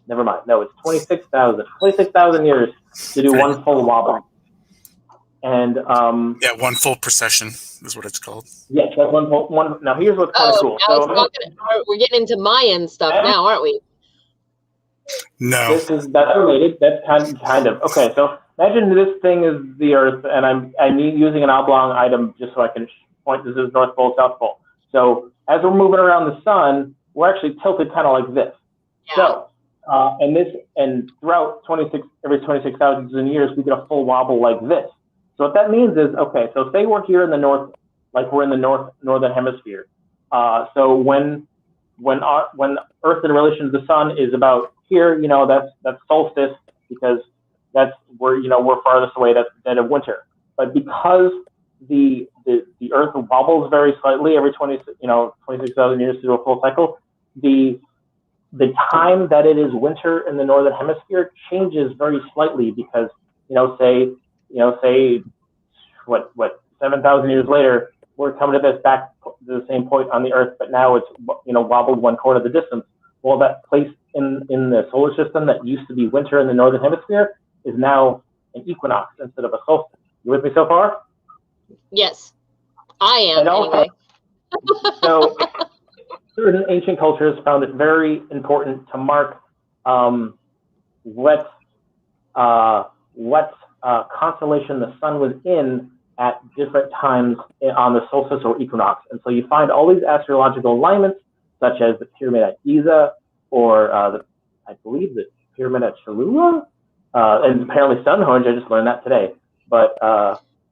Never mind. No, it's 26,000 years to do one full wobble. And yeah, one full precession is what it's called. Yes, that's one. Now here's what's kind of cool. So we're getting into Mayan stuff now, aren't we? No. That's related. That's kind of okay. So imagine this thing is the Earth, and I'm using an oblong item just so I can point. This is North Pole, South Pole. So as we're moving around the sun, we're actually tilted kind of like this. Yeah. So And throughout every 26,000 years, we get a full wobble like this. So what that means is, okay, so say we're here in the north, like we're in the northern hemisphere. So when Earth in relation to the sun is about here, that's solstice, because we're farthest away. That's dead of winter. But because the Earth wobbles very slightly every 26,000 years to do a full cycle, the time that it is winter in the northern hemisphere changes very slightly, because say 7,000 years later, we're coming to back to the same point on the Earth, but now it's wobbled 1/4 of the distance. Well, that place in the solar system that used to be winter in the northern hemisphere is now an equinox instead of a solstice. You with me so far? Yes, I am. And also, anyway. So certain ancient cultures found it very important to mark what constellation the sun was in at different times on the solstice or equinox. And so you find all these astrological alignments, such as the pyramid at Giza, or I believe the pyramid at Cholula, and apparently Stonehenge. I just learned that today. But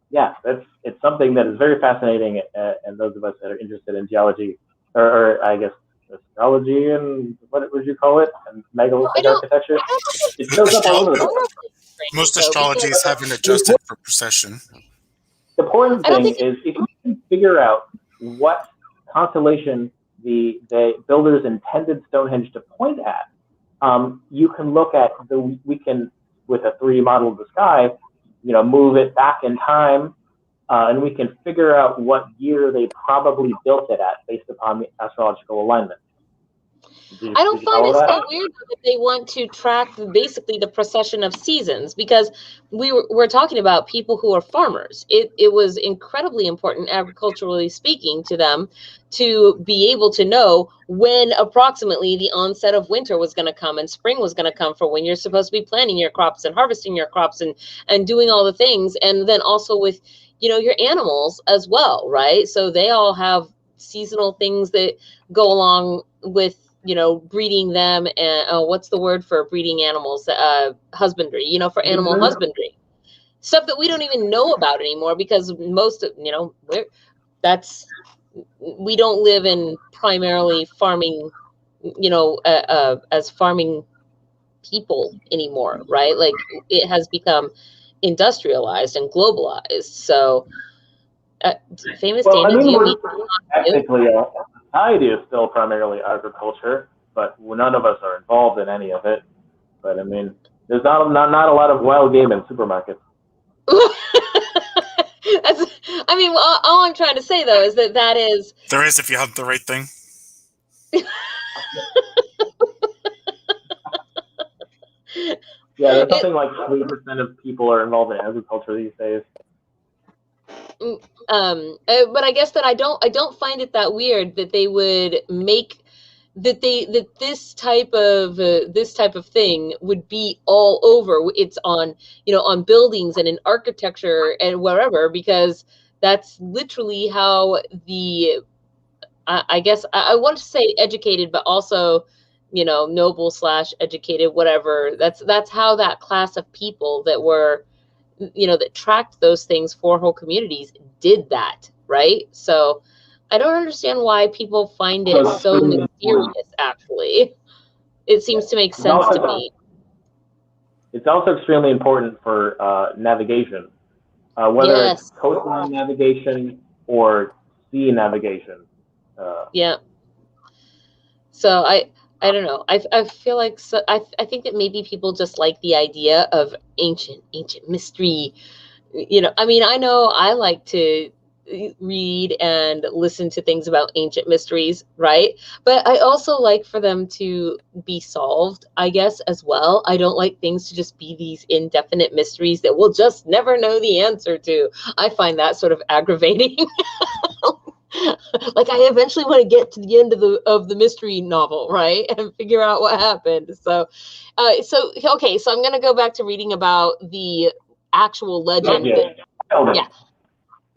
yeah, it's something that is very fascinating, and those of us that are interested in geology, or I guess astrology, and what would you call it, and megalithic architecture, it shows up all over the place. Most astrologies haven't adjusted for precession. The important thing is, if you can figure out what constellation the builders intended Stonehenge to point at, you can look at we can, with a 3D model of the sky, move it back in time, and we can figure out what year they probably built it at based upon the astrological alignment. I don't find it so weird that they want to track basically the procession of seasons, because we're talking about people who are farmers. It was incredibly important, agriculturally speaking, to them to be able to know when approximately the onset of winter was going to come and spring was going to come, for when you're supposed to be planting your crops and harvesting your crops and doing all the things. And then also with, your animals as well, right? So they all have seasonal things that go along with, breeding them, and what's the word for breeding animals? Husbandry, for animal husbandry. Stuff that we don't even know about anymore, because most of, we don't live in primarily farming, as farming people anymore, right? Like, it has become industrialized and globalized. So, famous Danny, do you mean technically society is still primarily agriculture, but none of us are involved in any of it. But I mean, there's not a lot of wild game in supermarkets. All I'm trying to say though is that is there is, if you have the right thing. Yeah, there's something like 20% of people are involved in agriculture these days. But I guess that I don't find it that weird that they would make that this type of thing would be all over. It's on on buildings and in architecture and wherever, because that's literally how the I guess I want to say educated, but also noble / educated, whatever. That's how that class of people that were that tracked those things for whole communities did that, right? So I don't understand why people find it so mysterious. Actually, it seems to make sense to me. It's also extremely important for navigation, whether it's coastline navigation or sea navigation. Yeah. So I don't know. I feel like I think that maybe people just like the idea of ancient mystery. I know I like to read and listen to things about ancient mysteries, right? But I also like for them to be solved, I guess, as well. I don't like things to just be these indefinite mysteries that we'll just never know the answer to. I find that sort of aggravating. Like, I eventually want to get to the end of the mystery novel, right, and figure out what happened. So I'm gonna go back to reading about the actual legend.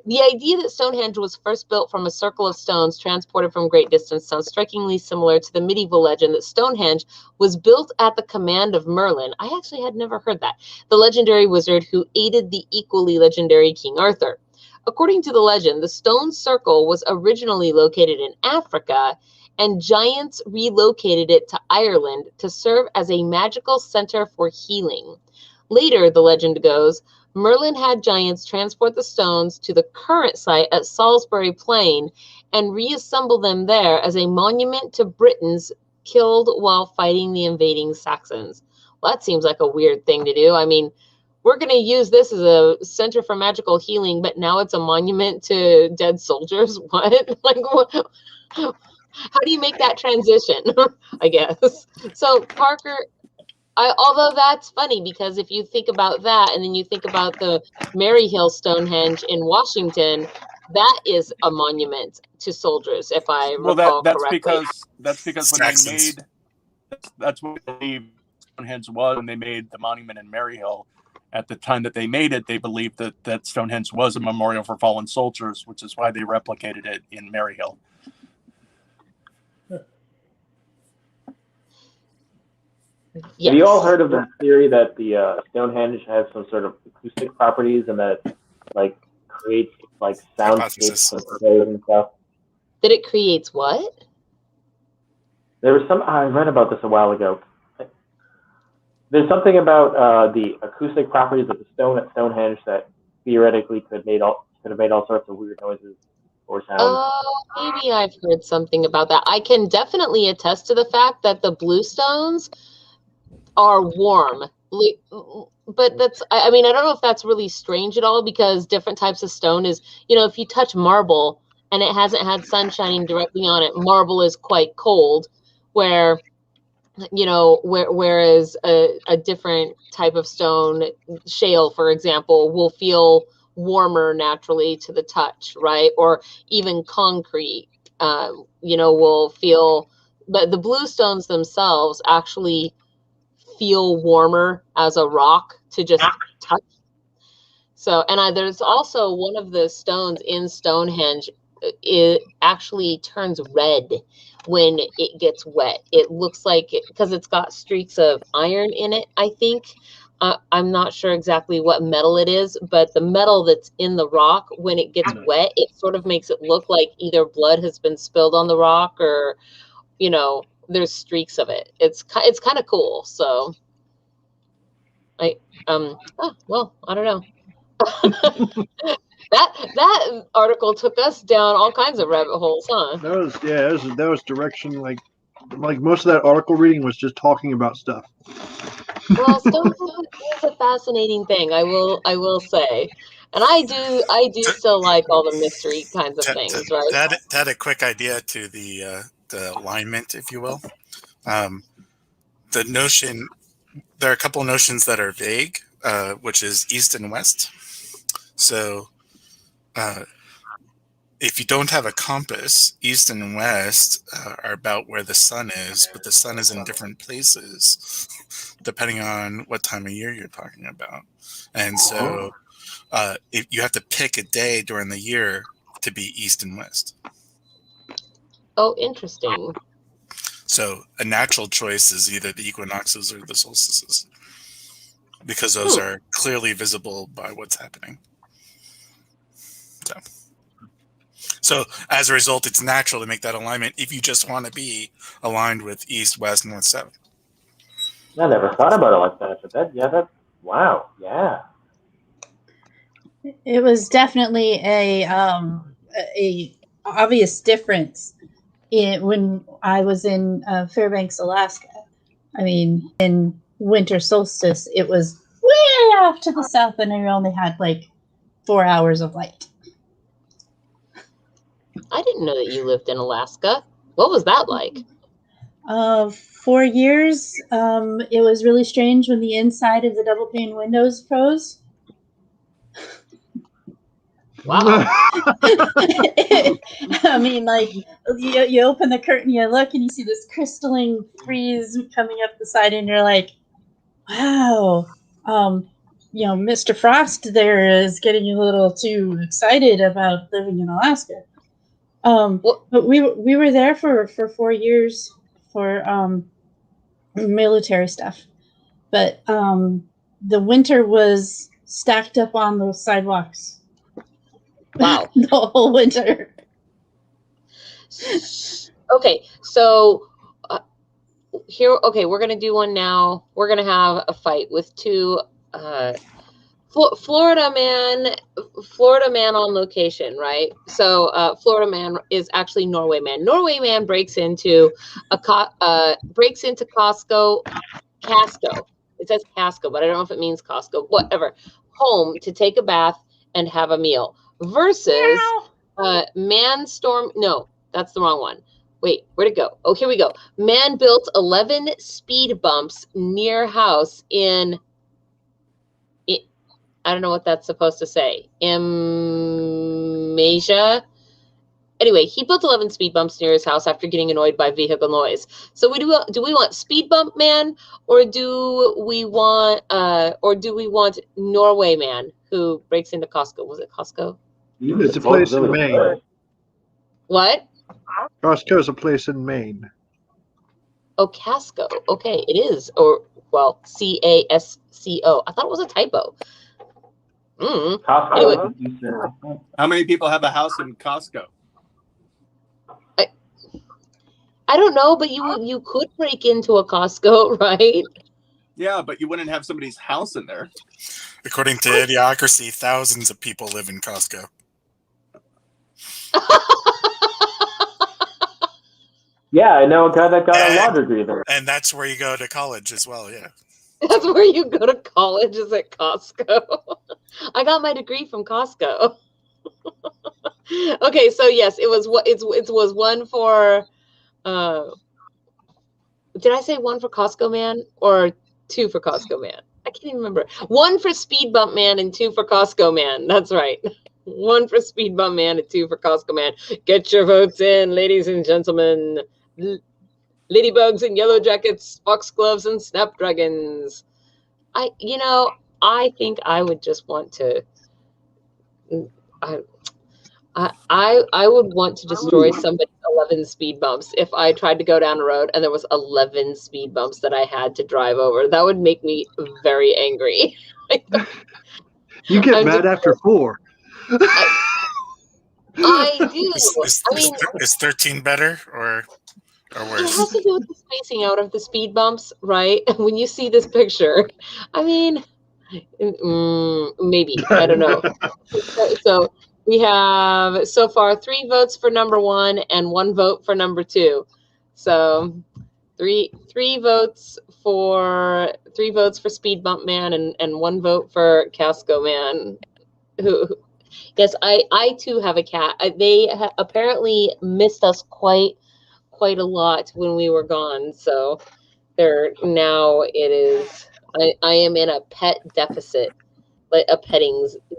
The idea that Stonehenge was first built from a circle of stones transported from great distance sounds strikingly similar to the medieval legend that Stonehenge was built at the command of Merlin. I actually had never heard that. The legendary wizard who aided the equally legendary King Arthur. According to the legend, the stone circle was originally located in Africa, and giants relocated it to Ireland to serve as a magical center for healing. Later, the legend goes, Merlin had giants transport the stones to the current site at Salisbury Plain and reassemble them there as a monument to Britons killed while fighting the invading Saxons. Well, that seems like a weird thing to do. I mean, we're going to use this as a center for magical healing, but now it's a monument to dead soldiers? What? Like, what? How do you make that transition? I guess. So, Parker... although that's funny because if you think about that and then you think about the Maryhill Stonehenge in Washington, that is a monument to soldiers, if I recall correctly. That's because when they made, that's what they believe Stonehenge was when they made the monument in Maryhill. At the time that they made it, they believed that Stonehenge was a memorial for fallen soldiers, which is why they replicated it in Maryhill. Yes. Have you all heard of the theory that the Stonehenge has some sort of acoustic properties and that like creates like soundscapes and stuff? That it creates what? There was some I read about this a while ago. There's something about the acoustic properties of the stone at Stonehenge that theoretically could have made all sorts of weird noises or sounds. Oh, maybe I've heard something about that. I can definitely attest to the fact that the blue stones are warm, but that's, I mean, I don't know if that's really strange at all because different types of stone is, you know, if you touch marble and it hasn't had sun shining directly on it, marble is quite cold, where, you know, whereas a different type of stone, shale, for example, will feel warmer naturally to the touch, right? Or even concrete, you know, will feel, but the blue stones themselves actually feel warmer as a rock to just touch. So, and there's also one of the stones in Stonehenge, it actually turns red when it gets wet. It looks like it, because it's got streaks of iron in it, I think. I'm not sure exactly what metal it is, but the metal that's in the rock, when it gets wet, it sort of makes it look like either blood has been spilled on the rock or, you know, there's streaks of it. It's kind of cool. So well, I don't know. that article took us down all kinds of rabbit holes, huh? That was direction, like most of that article reading was just talking about stuff. Well, Stonehenge is a fascinating thing, I will say. And I do still like all the mystery kinds of things, right? That had a quick idea to the alignment, if you will. The notion, there are a couple notions that are vague, which is east and west. So if you don't have a compass, east and west are about where the sun is, but the sun is in different places depending on what time of year you're talking about. And so if you have to pick a day during the year to be east and west. Oh, interesting. So a natural choice is either the equinoxes or the solstices, because those are clearly visible by what's happening. So as a result, it's natural to make that alignment if you just want to be aligned with east, west, north, south. I never thought about it like that, but that's wow, yeah. It was definitely a obvious difference when I was in Fairbanks, Alaska. I mean, in winter solstice, it was way off to the south, and I only had like 4 hours of light. I didn't know that you lived in Alaska. What was that like? 4 years. It was really strange when the inside of the double pane windows froze. Wow. I mean, like, you open the curtain, you look, and you see this crystalline freeze coming up the side, and you're like, wow. Mr. Frost there is getting a little too excited about living in Alaska. But we were there for 4 years for military stuff. But the winter was stacked up on those sidewalks. Wow. The whole winter. Okay, so here, okay, we're going to do one now. We're going to have a fight with two Florida man on location, right? So Florida man is actually Norway man. Norway man breaks into Costco. It says Casco, but I don't know if it means Costco. Whatever. Home to take a bath and have a meal. Versus man storm. No, that's the wrong one. Wait, where'd it go? Oh, here we go. Man built 11 speed bumps near house in. I don't know what that's supposed to say. Asia. Anyway, he built 11 speed bumps near his house after getting annoyed by vehicle noise. So do we want speed bump man, or do we want Norway man who breaks into Costco? Was it Costco? It's a place in Maine. What? Costco is a place in Maine. Oh, Casco. Okay, it is. Or well, Casco. I thought it was a typo. Costco. Anyway. How many people have a house in Costco? I don't know, but you could break into a Costco, right? Yeah, but you wouldn't have somebody's house in there. According to Idiocracy, thousands of people live in Costco. Yeah, I know a guy that got a law degree there. And that's where you go to college as well, yeah. That's where you go to college, is at Costco. I got my degree from Costco. Okay, so yes, it was one for did I say one for Costco man or two for Costco man? I can't even remember. One for Speed Bump Man and two for Costco man. That's right. One for Speed Bump Man and two for Costco man. Get your votes in, ladies and gentlemen. Ladybugs and yellow jackets, foxgloves and snapdragons. I think I would just want to. I would want to destroy somebody's 11 speed bumps if I tried to go down a road and there was 11 speed bumps that I had to drive over. That would make me very angry. You get mad after 4. I do. Is 13 better or worse? It has to do with the spacing out of the speed bumps, right? When you see this picture, I mean, maybe, I don't know. So we have so far 3 votes for number 1 and 1 vote for number 2. So three votes for Speed Bump Man and 1 vote for Casco Man. Yes, I too have a cat. They apparently missed us quite a lot when we were gone. So now it is. I am in a pet deficit. Like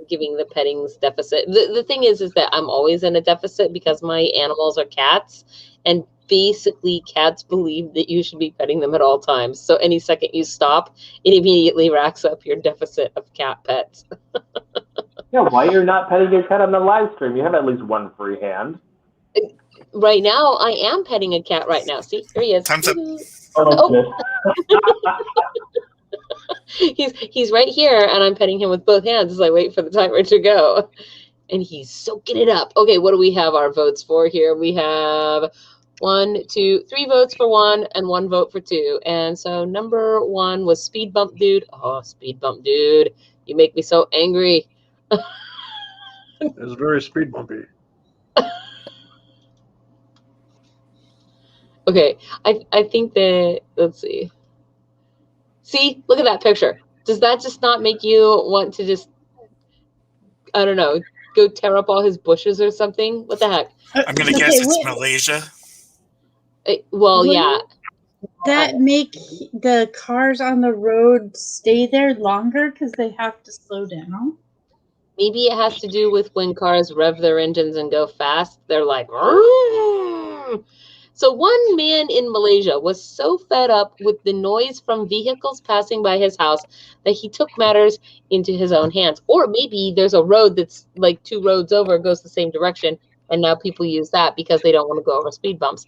giving the pettings deficit. The thing is that I'm always in a deficit because my animals are cats, and basically cats believe that you should be petting them at all times. So any second you stop, it immediately racks up your deficit of cat pets. Yeah, why you're not petting your cat on the live stream? You have at least 1 free hand. Right now, I am petting a cat right now. See, here he is. Time's up. Oh. He's right here, and I'm petting him with both hands as I wait for the timer to go. And he's soaking it up. Okay, what do we have our votes for here? We have 3 votes for 1 and 1 vote for 2. And so number 1 was Speed Bump Dude. Oh, Speed Bump Dude, you make me so angry. It's very speed bumpy. Okay, I think that, let's see. See, look at that picture. Does that just not make you want to just, I don't know, go tear up all his bushes or something? What the heck? I'm going to guess it's Malaysia. Yeah. That make the cars on the road stay there longer because they have to slow down? Maybe it has to do with when cars rev their engines and go fast. They're like, "Rrrr." So one man in Malaysia was so fed up with the noise from vehicles passing by his house that he took matters into his own hands. Or maybe there's a road that's like 2 roads over, goes the same direction, and now people use that because they don't want to go over speed bumps.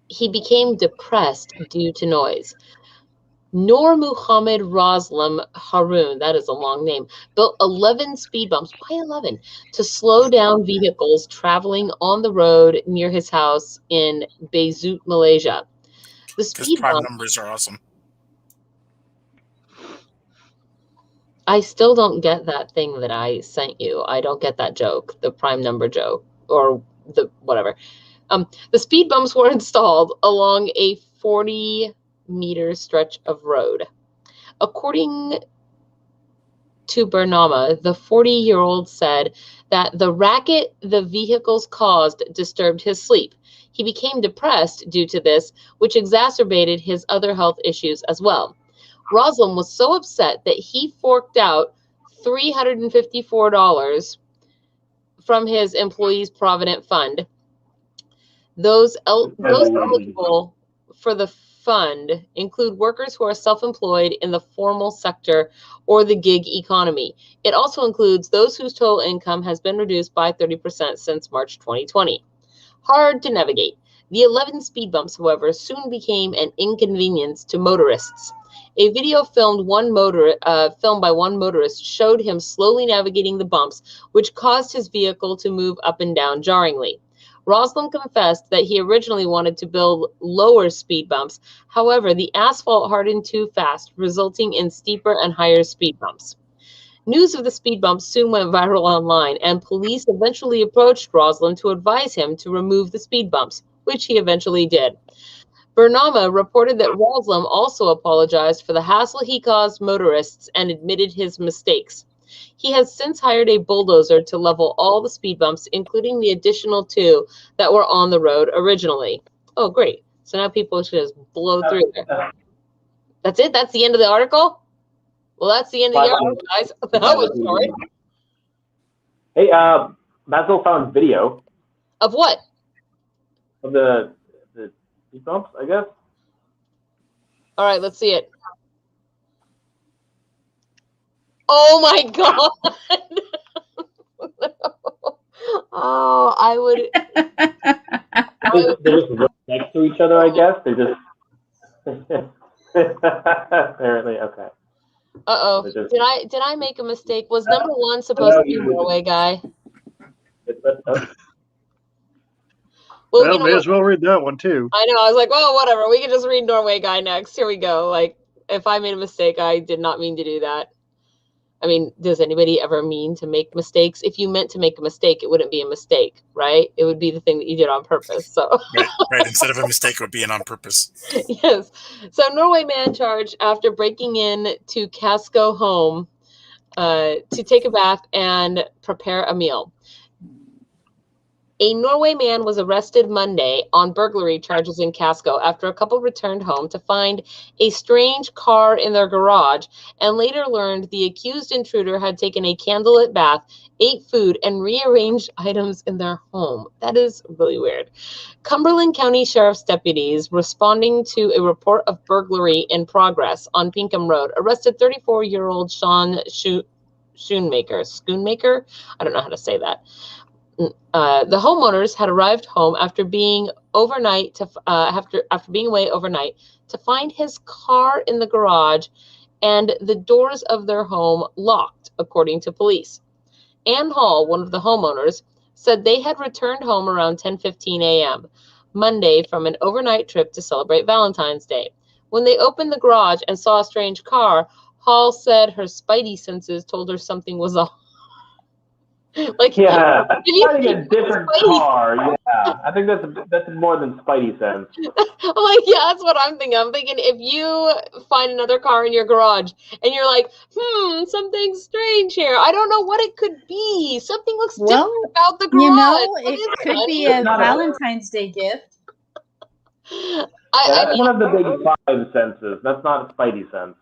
He became depressed due to noise. Nur Muhammad Roslam Harun, that is a long name, built 11 speed bumps, why 11, to slow down vehicles traveling on the road near his house in Beirut, Malaysia. The speed prime numbers are awesome. I still don't get that thing that I sent you. I don't get that joke, the prime number joke, or the whatever. The speed bumps were installed along a 40-meter stretch of road. According to Bernama, the 40-year-old said that the racket the vehicles caused disturbed his sleep. He became depressed due to this, which exacerbated his other health issues as well. Roslam was so upset that he forked out $354 from his employees' provident fund. Those eligible for the fund include workers who are self-employed in the formal sector or the gig economy. It also includes those whose total income has been reduced by 30% since March 2020. Hard to navigate. The 11 speed bumps, however, soon became an inconvenience to motorists. A video filmed by one motorist showed him slowly navigating the bumps, which caused his vehicle to move up and down jarringly. Roslam confessed that he originally wanted to build lower speed bumps. However, the asphalt hardened too fast, resulting in steeper and higher speed bumps. News of the speed bumps soon went viral online, and police eventually approached Roslam to advise him to remove the speed bumps, which he eventually did. Bernama reported that Roslam also apologized for the hassle he caused motorists and admitted his mistakes. He has since hired a bulldozer to level all the speed bumps, including the additional 2 that were on the road originally. Oh, great. So now people should just blow through there. That's it? That's the end of the article? Well, that's the end of the article, guys. That was short. Hey, Basil found video. Of what? Of the speed bumps, I guess. All right, let's see it. Oh my god! Oh, I would. They're just next to each other, I guess. They're just apparently okay. Uh-oh. Did I make a mistake? Was number 1 supposed to be Norway guy? Well, you know, may as well read that one too. I know. I was like, well, whatever. We can just read Norway guy next. Here we go. Like, if I made a mistake, I did not mean to do that. I mean, does anybody ever mean to make mistakes? If you meant to make a mistake, it wouldn't be a mistake, right? It would be the thing that you did on purpose. So right. Instead of a mistake, it would be an on purpose. Yes. So Norway man charged after breaking in to Casco home to take a bath and prepare a meal. A Norway man was arrested Monday on burglary charges in Casco after a couple returned home to find a strange car in their garage and later learned the accused intruder had taken a candlelit bath, ate food, and rearranged items in their home. That is really weird. Cumberland County Sheriff's deputies responding to a report of burglary in progress on Pinkham Road arrested 34-year-old Sean Schoonmaker? I don't know how to say that. The homeowners had arrived home after being overnight after being away overnight to find his car in the garage and the doors of their home locked, according to police. Ann Hall, one of the homeowners, said they had returned home around 10:15 a.m. Monday from an overnight trip to celebrate Valentine's Day. When they opened the garage and saw a strange car, Hall said her spidey senses told her something was off. Like, yeah, finding a different car. Yeah, I think that's more than Spidey sense. I'm like, yeah, that's what I'm thinking. I'm thinking if you find another car in your garage and you're like, something strange here. I don't know what it could be. Something looks different about the garage. You know, it could be a Valentine's Day gift. That's one of the big 5 senses. That's not a Spidey sense.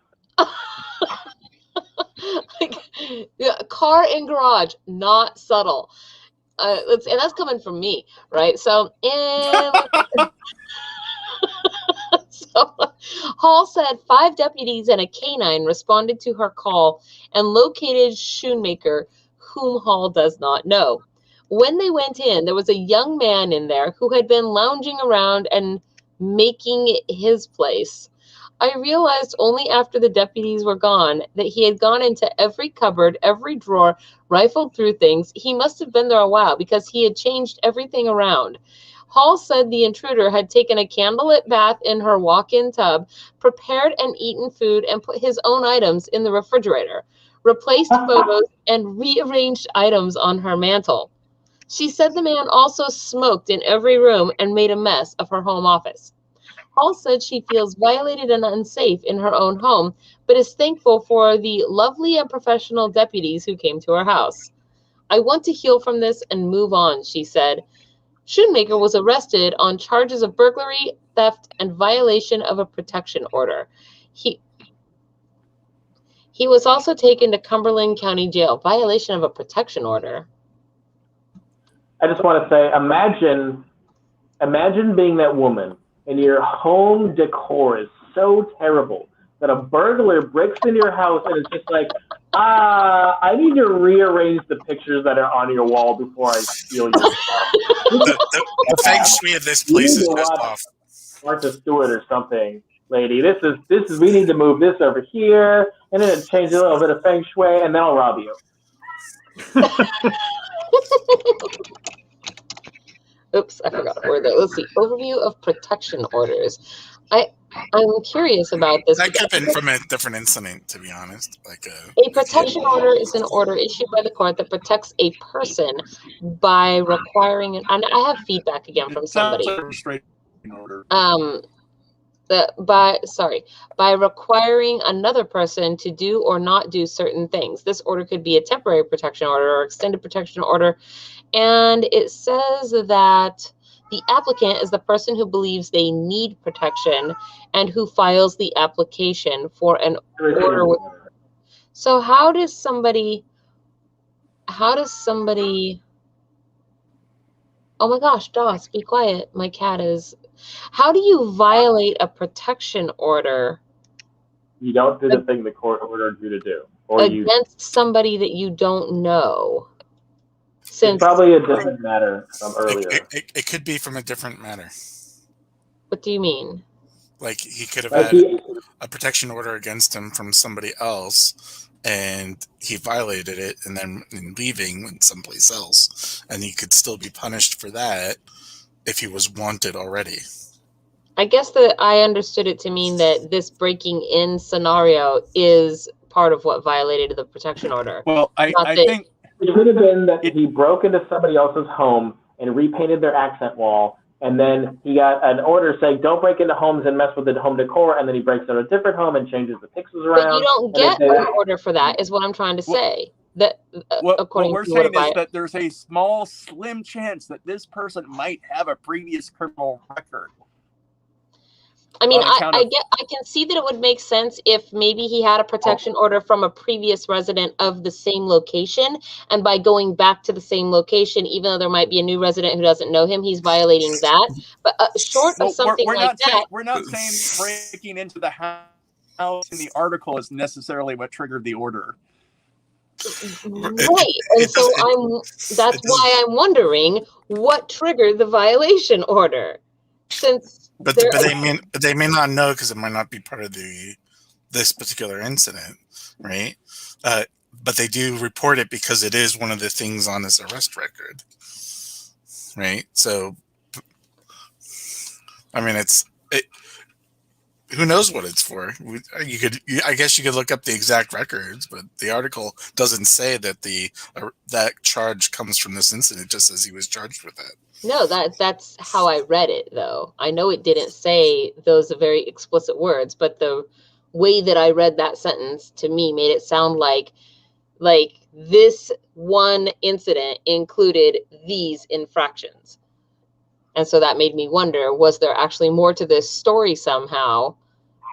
Like, yeah, car in garage, not subtle. and that's coming from me, right? So, so Hall said 5 deputies and a canine responded to her call and located Schoonmaker, whom Hall does not know. When they went in, there was a young man in there who had been lounging around and making his place. I realized only after the deputies were gone that he had gone into every cupboard, every drawer, rifled through things. He must have been there a while because he had changed everything around. Hall said the intruder had taken a candlelit bath in her walk-in tub, prepared and eaten food, and put his own items in the refrigerator, replaced photos, and rearranged items on her mantle. She said the man also smoked in every room and made a mess of her home office. Hall said she feels violated and unsafe in her own home, but is thankful for the lovely and professional deputies who came to her house. I want to heal from this and move on, she said. Schoonmaker was arrested on charges of burglary, theft, and violation of a protection order. He was also taken to Cumberland County Jail. Violation of a protection order. I just want to say, imagine being that woman and your home decor is so terrible that a burglar breaks into your house and it's just like, I need to rearrange the pictures that are on your wall before I steal your stuff. The feng shui of this place is just off. Martha Stewart or something, lady. This is. We need to move this over here, and then change a little bit of feng shui, and then I'll rob you. Oops, I forgot a word there. Let's see. Overview of protection orders. I'm curious about this. That could have been from a different incident, to be honest. A protection order is an order issued by the court that protects a person by requiring, and I have feedback again from somebody. By requiring another person to do or not do certain things. This order could be a temporary protection order or extended protection order. And it says that the applicant is the person who believes they need protection and who files the application for an order. So how does somebody, oh my gosh, Doss, be quiet. My cat is, how do you violate a protection order? You don't do the thing the court ordered you to do. Or against somebody that you don't know. It's probably a different matter from earlier. It could be from a different matter. What do you mean? Like he could have had a protection order against him from somebody else, and he violated it, and then leaving went someplace else, and he could still be punished for that if he was wanted already. I guess that I understood it to mean that this breaking in scenario is part of what violated the protection order. Well, I think it could have been that he broke into somebody else's home and repainted their accent wall, and then he got an order saying, don't break into homes and mess with the home decor, and then he breaks into a different home and changes the pixels around. But you don't get an order for that, is what I'm trying to say. That what we're saying is that there's a small, slim chance that this person might have a previous criminal record. I mean, I can see that it would make sense if maybe he had a protection order from a previous resident of the same location, and by going back to the same location, even though there might be a new resident who doesn't know him, he's violating that. But short of something like that, we're not saying breaking into the house in the article is necessarily what triggered the order. Right, and so that's why I'm wondering what triggered the violation order, since. But they may not know because it might not be part of this particular incident, right? But they do report it because it is one of the things on his arrest record, right? So, I mean, who knows what it's for? I guess you could look up the exact records, but the article doesn't say that that charge comes from this incident. It just says he was charged with it. No, that's how I read it, though. I know it didn't say those very explicit words, but the way that I read that sentence to me made it sound like this one incident included these infractions. And so that made me wonder, was there actually more to this story somehow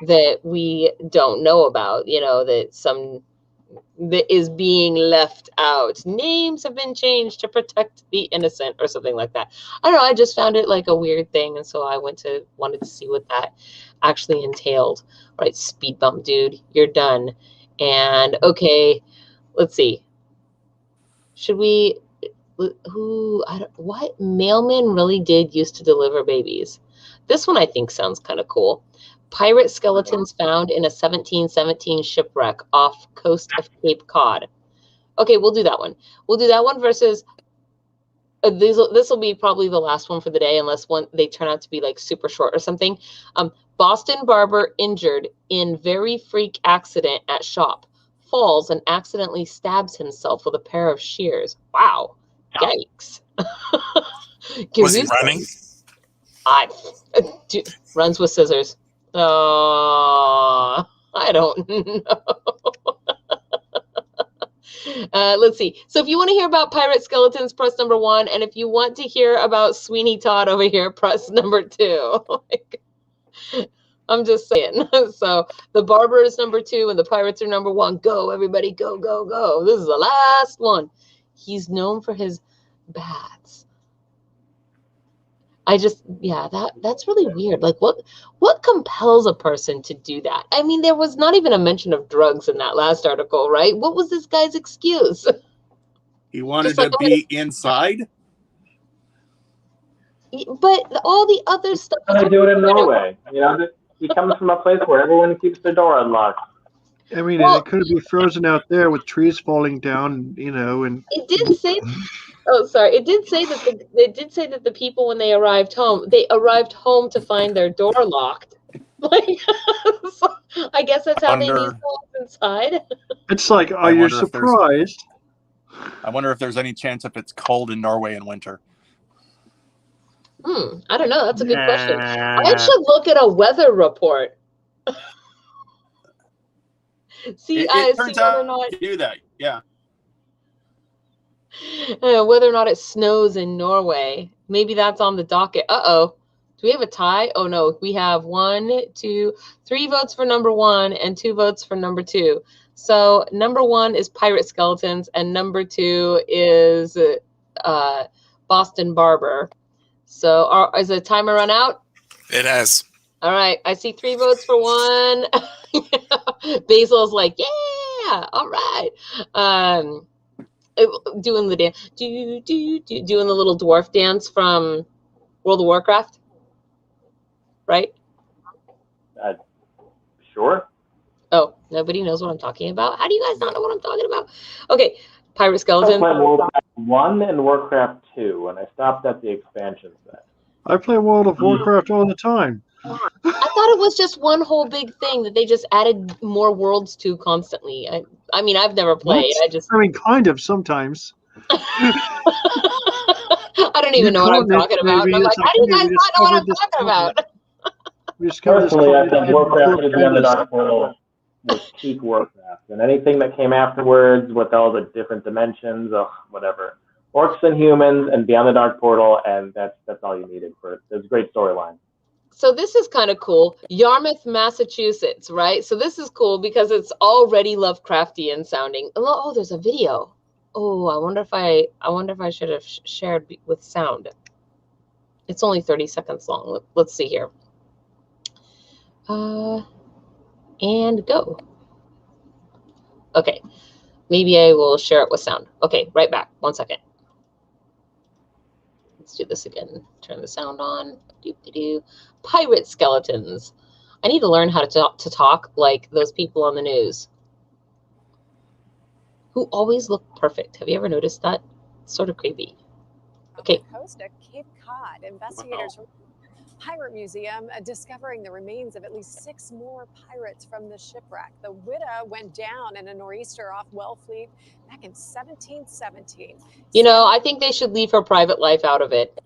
that we don't know about? You know, that some that is being left out. Names have been changed to protect the innocent or something like that. I don't know. I just found it like a weird thing. And so I wanted to see what that actually entailed. All right, speed bump, dude, you're done. And okay, let's see. Should we, what mailman really did used to deliver babies? This one I think sounds kind of cool. Pirate skeletons found in a 1717 shipwreck off coast of Cape Cod. Okay, we'll do that one. We'll do that one versus this will be probably the last one for the day, unless they turn out to be like super short or something. Boston barber injured in very freak accident at shop. Falls and accidentally stabs himself with a pair of shears. Wow. Yikes. Was he running? Runs with scissors. I don't know. Let's see. So if you want to hear about pirate skeletons, press number 1. And if you want to hear about Sweeney Todd over here, press number 2. I'm just saying. So the barber is number 2 and the pirates are number 1. Go, everybody. Go, go, go. This is the last one. He's known for his baths. That's really weird. Like what compels a person to do that? I mean, there was not even a mention of drugs in that last article, right? What was this guy's excuse? He wanted to be inside? But all the other stuff. They do it in Norway. You know, he comes from a place where everyone keeps their door unlocked. I mean, it could be frozen out there with trees falling down, you know, and it did say. Oh, sorry. It did say that the people, when they arrived home to find their door locked. Like, so I guess that's how they knew someone was inside. It's like, are you surprised? I wonder if there's any chance if it's cold in Norway in winter. I don't know. That's a good question. I should look at a weather report. See, it turns out to do that. Yeah. Whether or not it snows in Norway. Maybe that's on the docket. Uh-oh. Do we have a tie? Oh, no. We have 3 votes for number 1 and 2 votes for number 2. So number 1 is pirate skeletons and number 2 is Boston barber. So is the timer run out? It has. All right. I see 3 votes for 1. Basil's like, yeah. All right. Doing the dance, doing the little dwarf dance from World of Warcraft, right? Sure. Oh, nobody knows what I'm talking about. How do you guys not know what I'm talking about? Okay, pirate skeleton. I played Warcraft 1 and Warcraft 2, and I stopped at the expansion set. I play World of Warcraft all the time. I thought it was just one whole big thing that they just added more worlds to constantly. I mean, I've never played. I mean, kind of sometimes. I don't even know what I'm talking about. I'm like, how do you guys not know what I'm talking about? Personally, I think Warcraft is the Underdark Portal was peak Warcraft, and anything that came afterwards with all the different dimensions, whatever. Orcs and humans and Beyond the Dark Portal, and that's all you needed for it. It's a great storyline. So this is kind of cool. Yarmouth, Massachusetts, right? So this is cool because it's already Lovecraftian sounding. Oh, there's a video. Oh, I wonder if I should have shared with sound. It's only 30 seconds long. Let's see here. And go. Okay. Maybe I will share it with sound. Okay, right back. 1 second. Let's do this again. Turn the sound on. Doop-de-doo. Pirate skeletons. I need to learn how to talk like those people on the news who always look perfect. Have you ever noticed that? It's sort of creepy. Okay. Coast of Cape Cod, investigators from Pirate Museum discovering the remains of at least 6 more pirates from the shipwreck. The Widow went down in a nor'easter off Wellfleet back in 1717. You know, I think they should leave her private life out of it.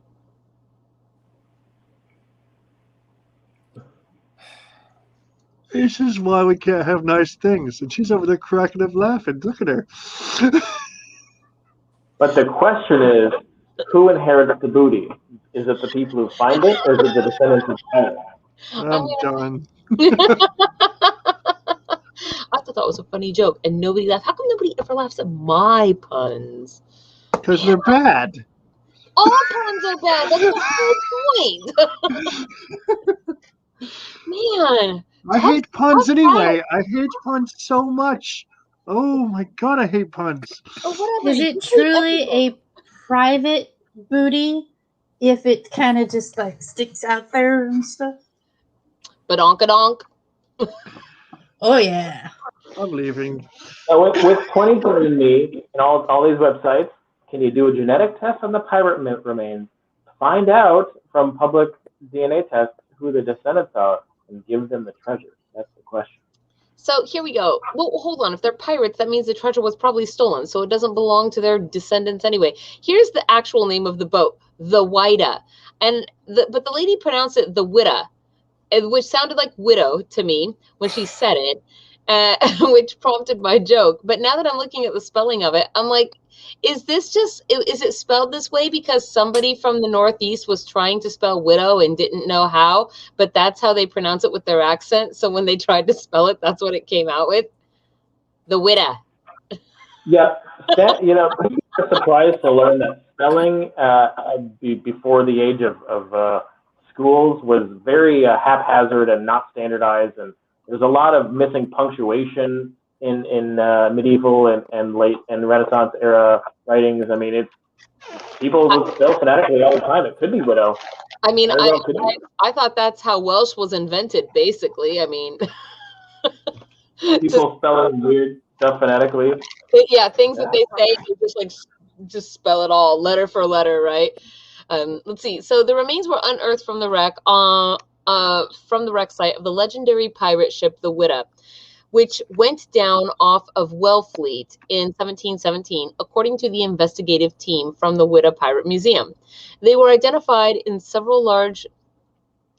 This is why we can't have nice things. And she's over there cracking up laughing. Look at her. But the question is, who inherits the booty? Is it the people who find it, or is it the descendants who find it? I'm done. I thought thought was a funny joke, and nobody laughed. How come nobody ever laughs at my puns? Because they're bad. All puns are bad. That's the whole point. Man. I hate puns anyway. I hate puns so much. Oh my god, I hate puns. Oh, Is it truly a private booty if it kind of just like sticks out there and stuff? Badonkadonk. Oh yeah. I'm leaving. With 23andMe and all these websites, can you do a genetic test on the pirate remains? Find out from public DNA tests who the descendants are and give them the treasure. That's the question. So here we go. Well, hold on. If they're pirates, that means the treasure was probably stolen, so it doesn't belong to their descendants anyway. Here's the actual name of the boat, the Wida, but the lady pronounced it the Witta, which sounded like widow to me when she said it, which prompted my joke. But now that I'm looking at the spelling of it, I'm like, is it spelled this way because somebody from the Northeast was trying to spell widow and didn't know how, but that's how they pronounce it with their accent. So when they tried to spell it, that's what it came out with. The Witta. Yeah. You know, I'm surprised to learn that spelling before the age of schools was very haphazard and not standardized, and there's a lot of missing punctuation in medieval and late and Renaissance era writings. I mean, people will spell phonetically all the time. It could be widow. I mean, I thought that's how Welsh was invented, basically. I mean, people spelling weird stuff phonetically. Yeah, things that they say, just spell it all letter for letter, right? Let's see. So the remains were unearthed from the wreck site of the legendary pirate ship, the Witta, which went down off of Wellfleet in 1717, according to the investigative team from the Witta Pirate Museum. They were identified in several large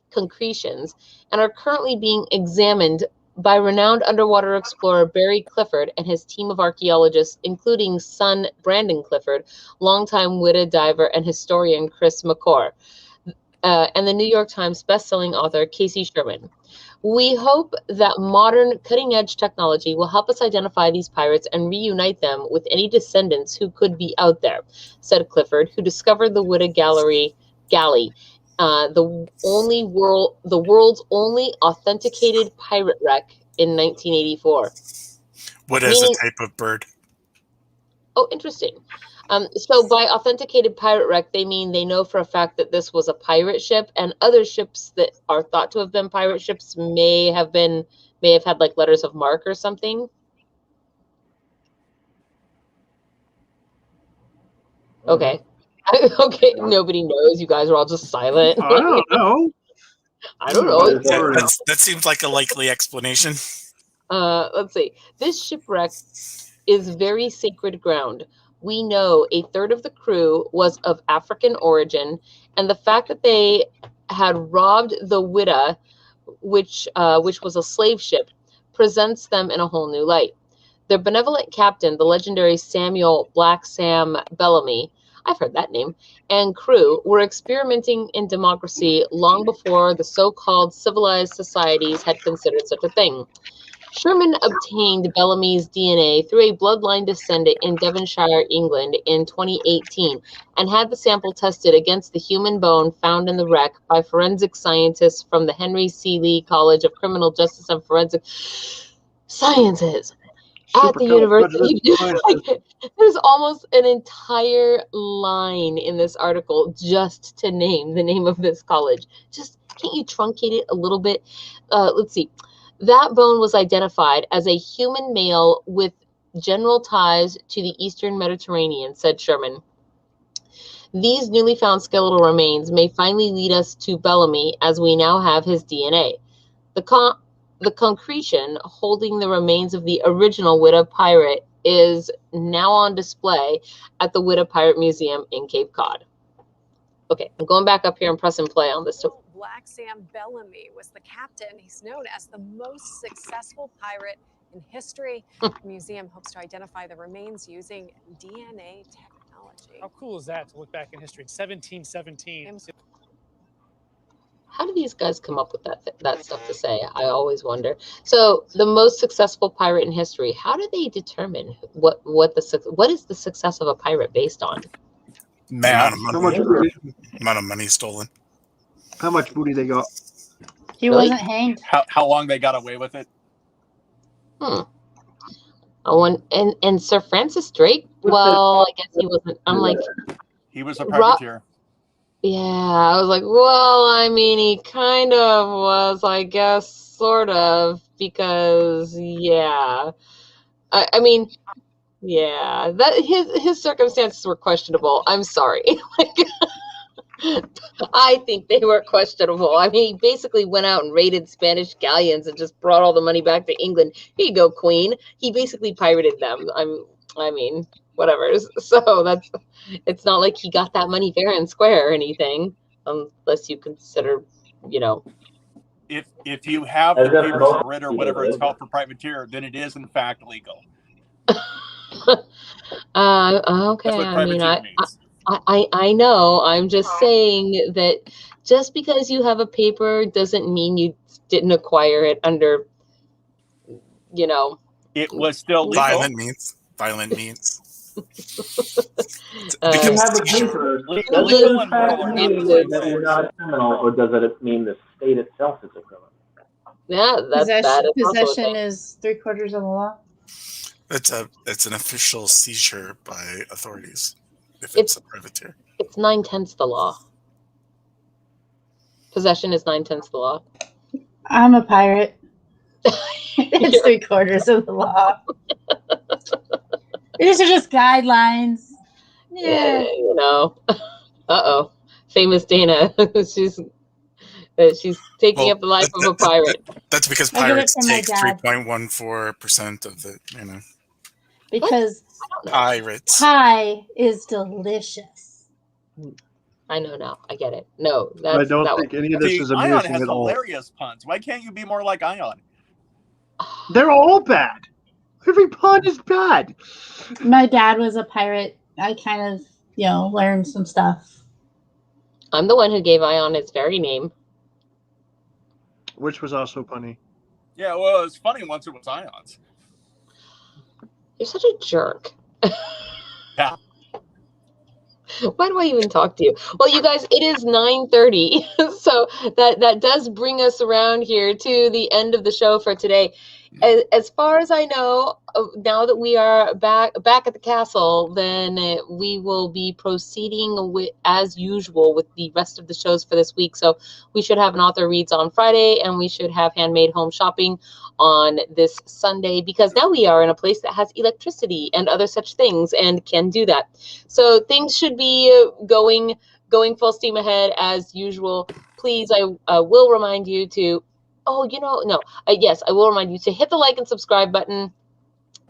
concretions and are currently being examined by renowned underwater explorer Barry Clifford and his team of archaeologists, including son Brandon Clifford, longtime Witta diver and historian Chris McCord, and the New York Times bestselling author Casey Sherman. We hope that modern cutting-edge technology will help us identify these pirates and reunite them with any descendants who could be out there, said Clifford, who discovered the Witta galley, the world's only authenticated pirate wreck in 1984. What is a type of bird? Oh, interesting. So by authenticated pirate wreck, they mean they know for a fact that this was a pirate ship, and other ships that are thought to have been pirate ships may have had like letters of marque or something. Okay. Okay, nobody knows. You guys are all just silent. I don't know. I don't know. That seems like a likely explanation. Let's see. This shipwreck is very sacred ground. We know a third of the crew was of African origin, and the fact that they had robbed the Witta, which was a slave ship, presents them in a whole new light. Their benevolent captain, the legendary Samuel Black Sam Bellamy, I've heard that name, and crew were experimenting in democracy long before the so-called civilized societies had considered such a thing. Sherman obtained Bellamy's DNA through a bloodline descendant in Devonshire, England in 2018 and had the sample tested against the human bone found in the wreck by forensic scientists from the Henry C. Lee College of Criminal Justice and Forensic Sciences at the University. There's almost an entire line in this article just to name the name of this college. Just can't you truncate it a little bit? Let's see. That bone was identified as a human male with general ties to the Eastern Mediterranean, said Sherman. These newly found skeletal remains may finally lead us to Bellamy, as we now have his DNA. The concretion holding the remains of the original Witta pirate is now on display at the Witta Pirate Museum in Cape Cod. Okay, I'm going back up here and pressing play on this. Black Sam Bellamy was the captain. He's known as the most successful pirate in history. The museum hopes to identify the remains using DNA technology. How cool is that to look back in history? 1717. How do these guys come up with that stuff to say? I always wonder. So the most successful pirate in history. How do they determine what is the success of a pirate based on? Math. Amount of money stolen. How much booty they got? He wasn't hanged. How long they got away with it? Oh, and Sir Francis Drake. Well, I guess he wasn't. I'm like, he was a privateer. Yeah, I was like, well, I mean, he kind of was, I guess, sort of, because yeah, I mean, yeah, that his circumstances were questionable. I'm sorry. I think they were questionable. I mean, he basically went out and raided Spanish galleons and just brought all the money back to England. Here you go, Queen. He basically pirated them. I mean, whatever. So it's not like he got that money fair and square or anything, unless you consider, If you have the papers of writ or whatever it's called for privateer, then it is in fact legal. Okay. That's what I mean, means. I know. I'm just saying that just because you have a paper doesn't mean you didn't acquire it under, It was still legal. Violent means. Because you have a paper, does it in fact mean that you're not a criminal, or does it mean the state itself is a criminal? Yeah, possession is 3/4 of the law. It's an official seizure by authorities if it's a privateer. It's 9/10 the law. Possession is 9/10 the law. I'm a pirate. It's 3/4 of the law. These are just guidelines. Yeah. Uh-oh. Famous Dana. she's taking up the life of a pirate. That's because pirates take 3.14% of the, Because pirates. pie is delicious. I know now. I get it. No, I don't think any of this is amusing Ion has at all. hilarious puns. Why can't you be more like Ion? They're all bad. Every pun is bad. My dad was a pirate. I kind of, learned some stuff. I'm the one who gave Ion its very name. Which was also funny. Yeah, well, it was funny once it was Ion's. You're such a jerk. Yeah. Why do I even talk to you? Well, you guys, it is 9:30, so that does bring us around here to the end of the show for today. As far as I know, now that we are back at the castle, then we will be proceeding as usual with the rest of the shows for this week. So we should have an author reads on Friday, and we should have handmade home shopping on this Sunday, because now we are in a place that has electricity and other such things and can do that. So things should be going full steam ahead as usual. Please, I will remind you to. Yes, I will remind you to hit the like and subscribe button.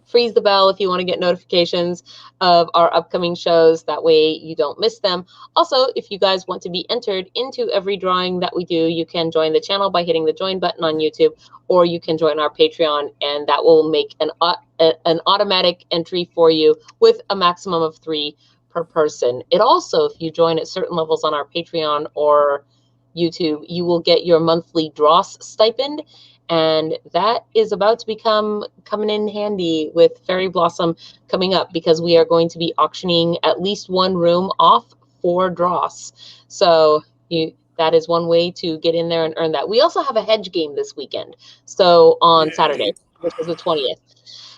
Freeze the bell if you want to get notifications of our upcoming shows. That way you don't miss them. Also, if you guys want to be entered into every drawing that we do, you can join the channel by hitting the join button on YouTube, or you can join our Patreon, and that will make an automatic entry for you with a maximum of 3 per person. It also, if you join at certain levels on our Patreon or YouTube, you will get your monthly dross stipend, and that is about to coming in handy with Fairyblossom coming up, because we are going to be auctioning at least one room off for dross. So that is one way to get in there and earn that. We also have a hedge game this weekend, so on Saturday, which is the 20th.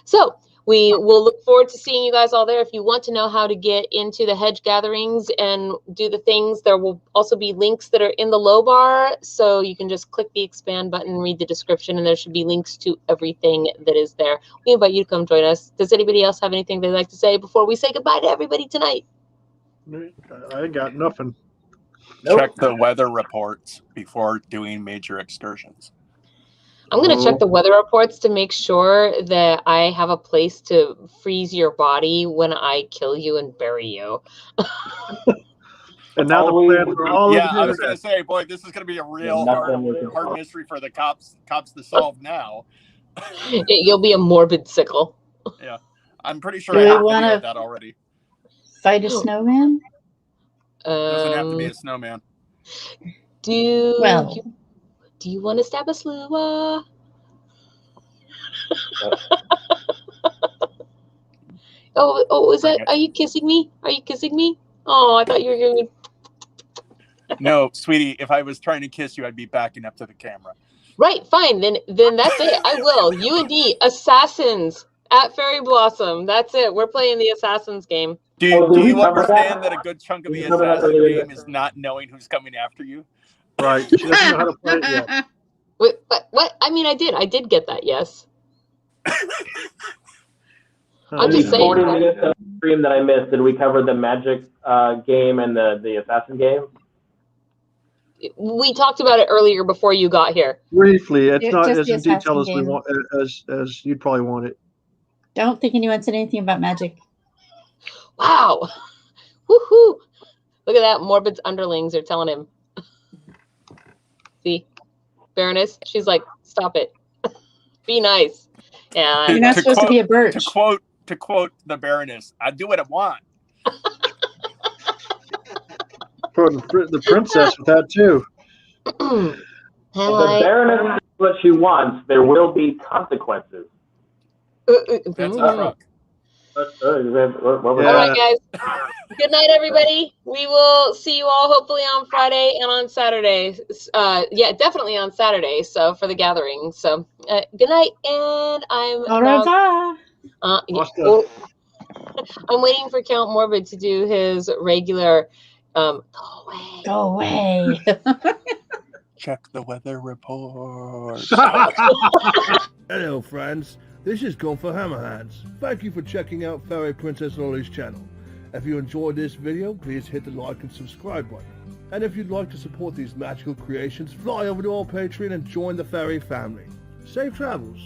So we will look forward to seeing you guys all there. If you want to know how to get into the hedge gatherings and do the things, there will also be links that are in the low bar. So you can just click the expand button, read the description, and there should be links to everything that is there. We invite you to come join us. Does anybody else have anything they'd like to say before we say goodbye to everybody tonight? I got nothing. Check the weather reports before doing major excursions. I'm going to check the weather reports to make sure that I have a place to freeze your body when I kill you and bury you. And now the plans are all I was going to say, boy, this is going to be a real hard mystery for the cops to solve now. You'll be a morbid sickle. Yeah, I'm pretty sure I have videoed that already. Fight a snowman? Doesn't have to be a snowman. Do you want to stab a slua? Oh, is that? Are you kissing me? Are you kissing me? Oh, I thought you were going. No, sweetie. If I was trying to kiss you, I'd be backing up to the camera. Right, fine. Then that's it. I will. U&D Assassins at Fairyblossom. That's it. We're playing the Assassins game. Do you understand that a good chunk of the Assassin game is not knowing who's coming after you? Right. She doesn't know how to play it yet. Wait, what? I mean, I did get that. Yes. I'm just saying. 40 minutes of the stream that I missed. Did we cover the Magic game and the Assassin game? We talked about it earlier before you got here. Briefly, it's not as in detail as we want, as you'd probably want it. Don't think anyone said anything about Magic. Wow. Woohoo. Look at that. Morbid's underlings are telling him. See? Baroness, she's like, stop it. Be nice. And you're not supposed to be a birch. To quote the Baroness, I do what I want. For the princess with that too. The Baroness knows what she wants. There will be consequences. That's a truck. All right, guys. Good night, everybody. We will see you all hopefully on Friday and on Saturday. Yeah, definitely on Saturday. So for the gathering. So good night, and I'm. Au revoir. I'm waiting for Count Morbid to do his regular. Go away. Check the weather report. Hello, friends. This is Gunther Hammerhands. Thank you for checking out Fairy Princess Lolly's channel. If you enjoyed this video, please hit the like and subscribe button. And if you'd like to support these magical creations, fly over to our Patreon and join the fairy family. Safe travels.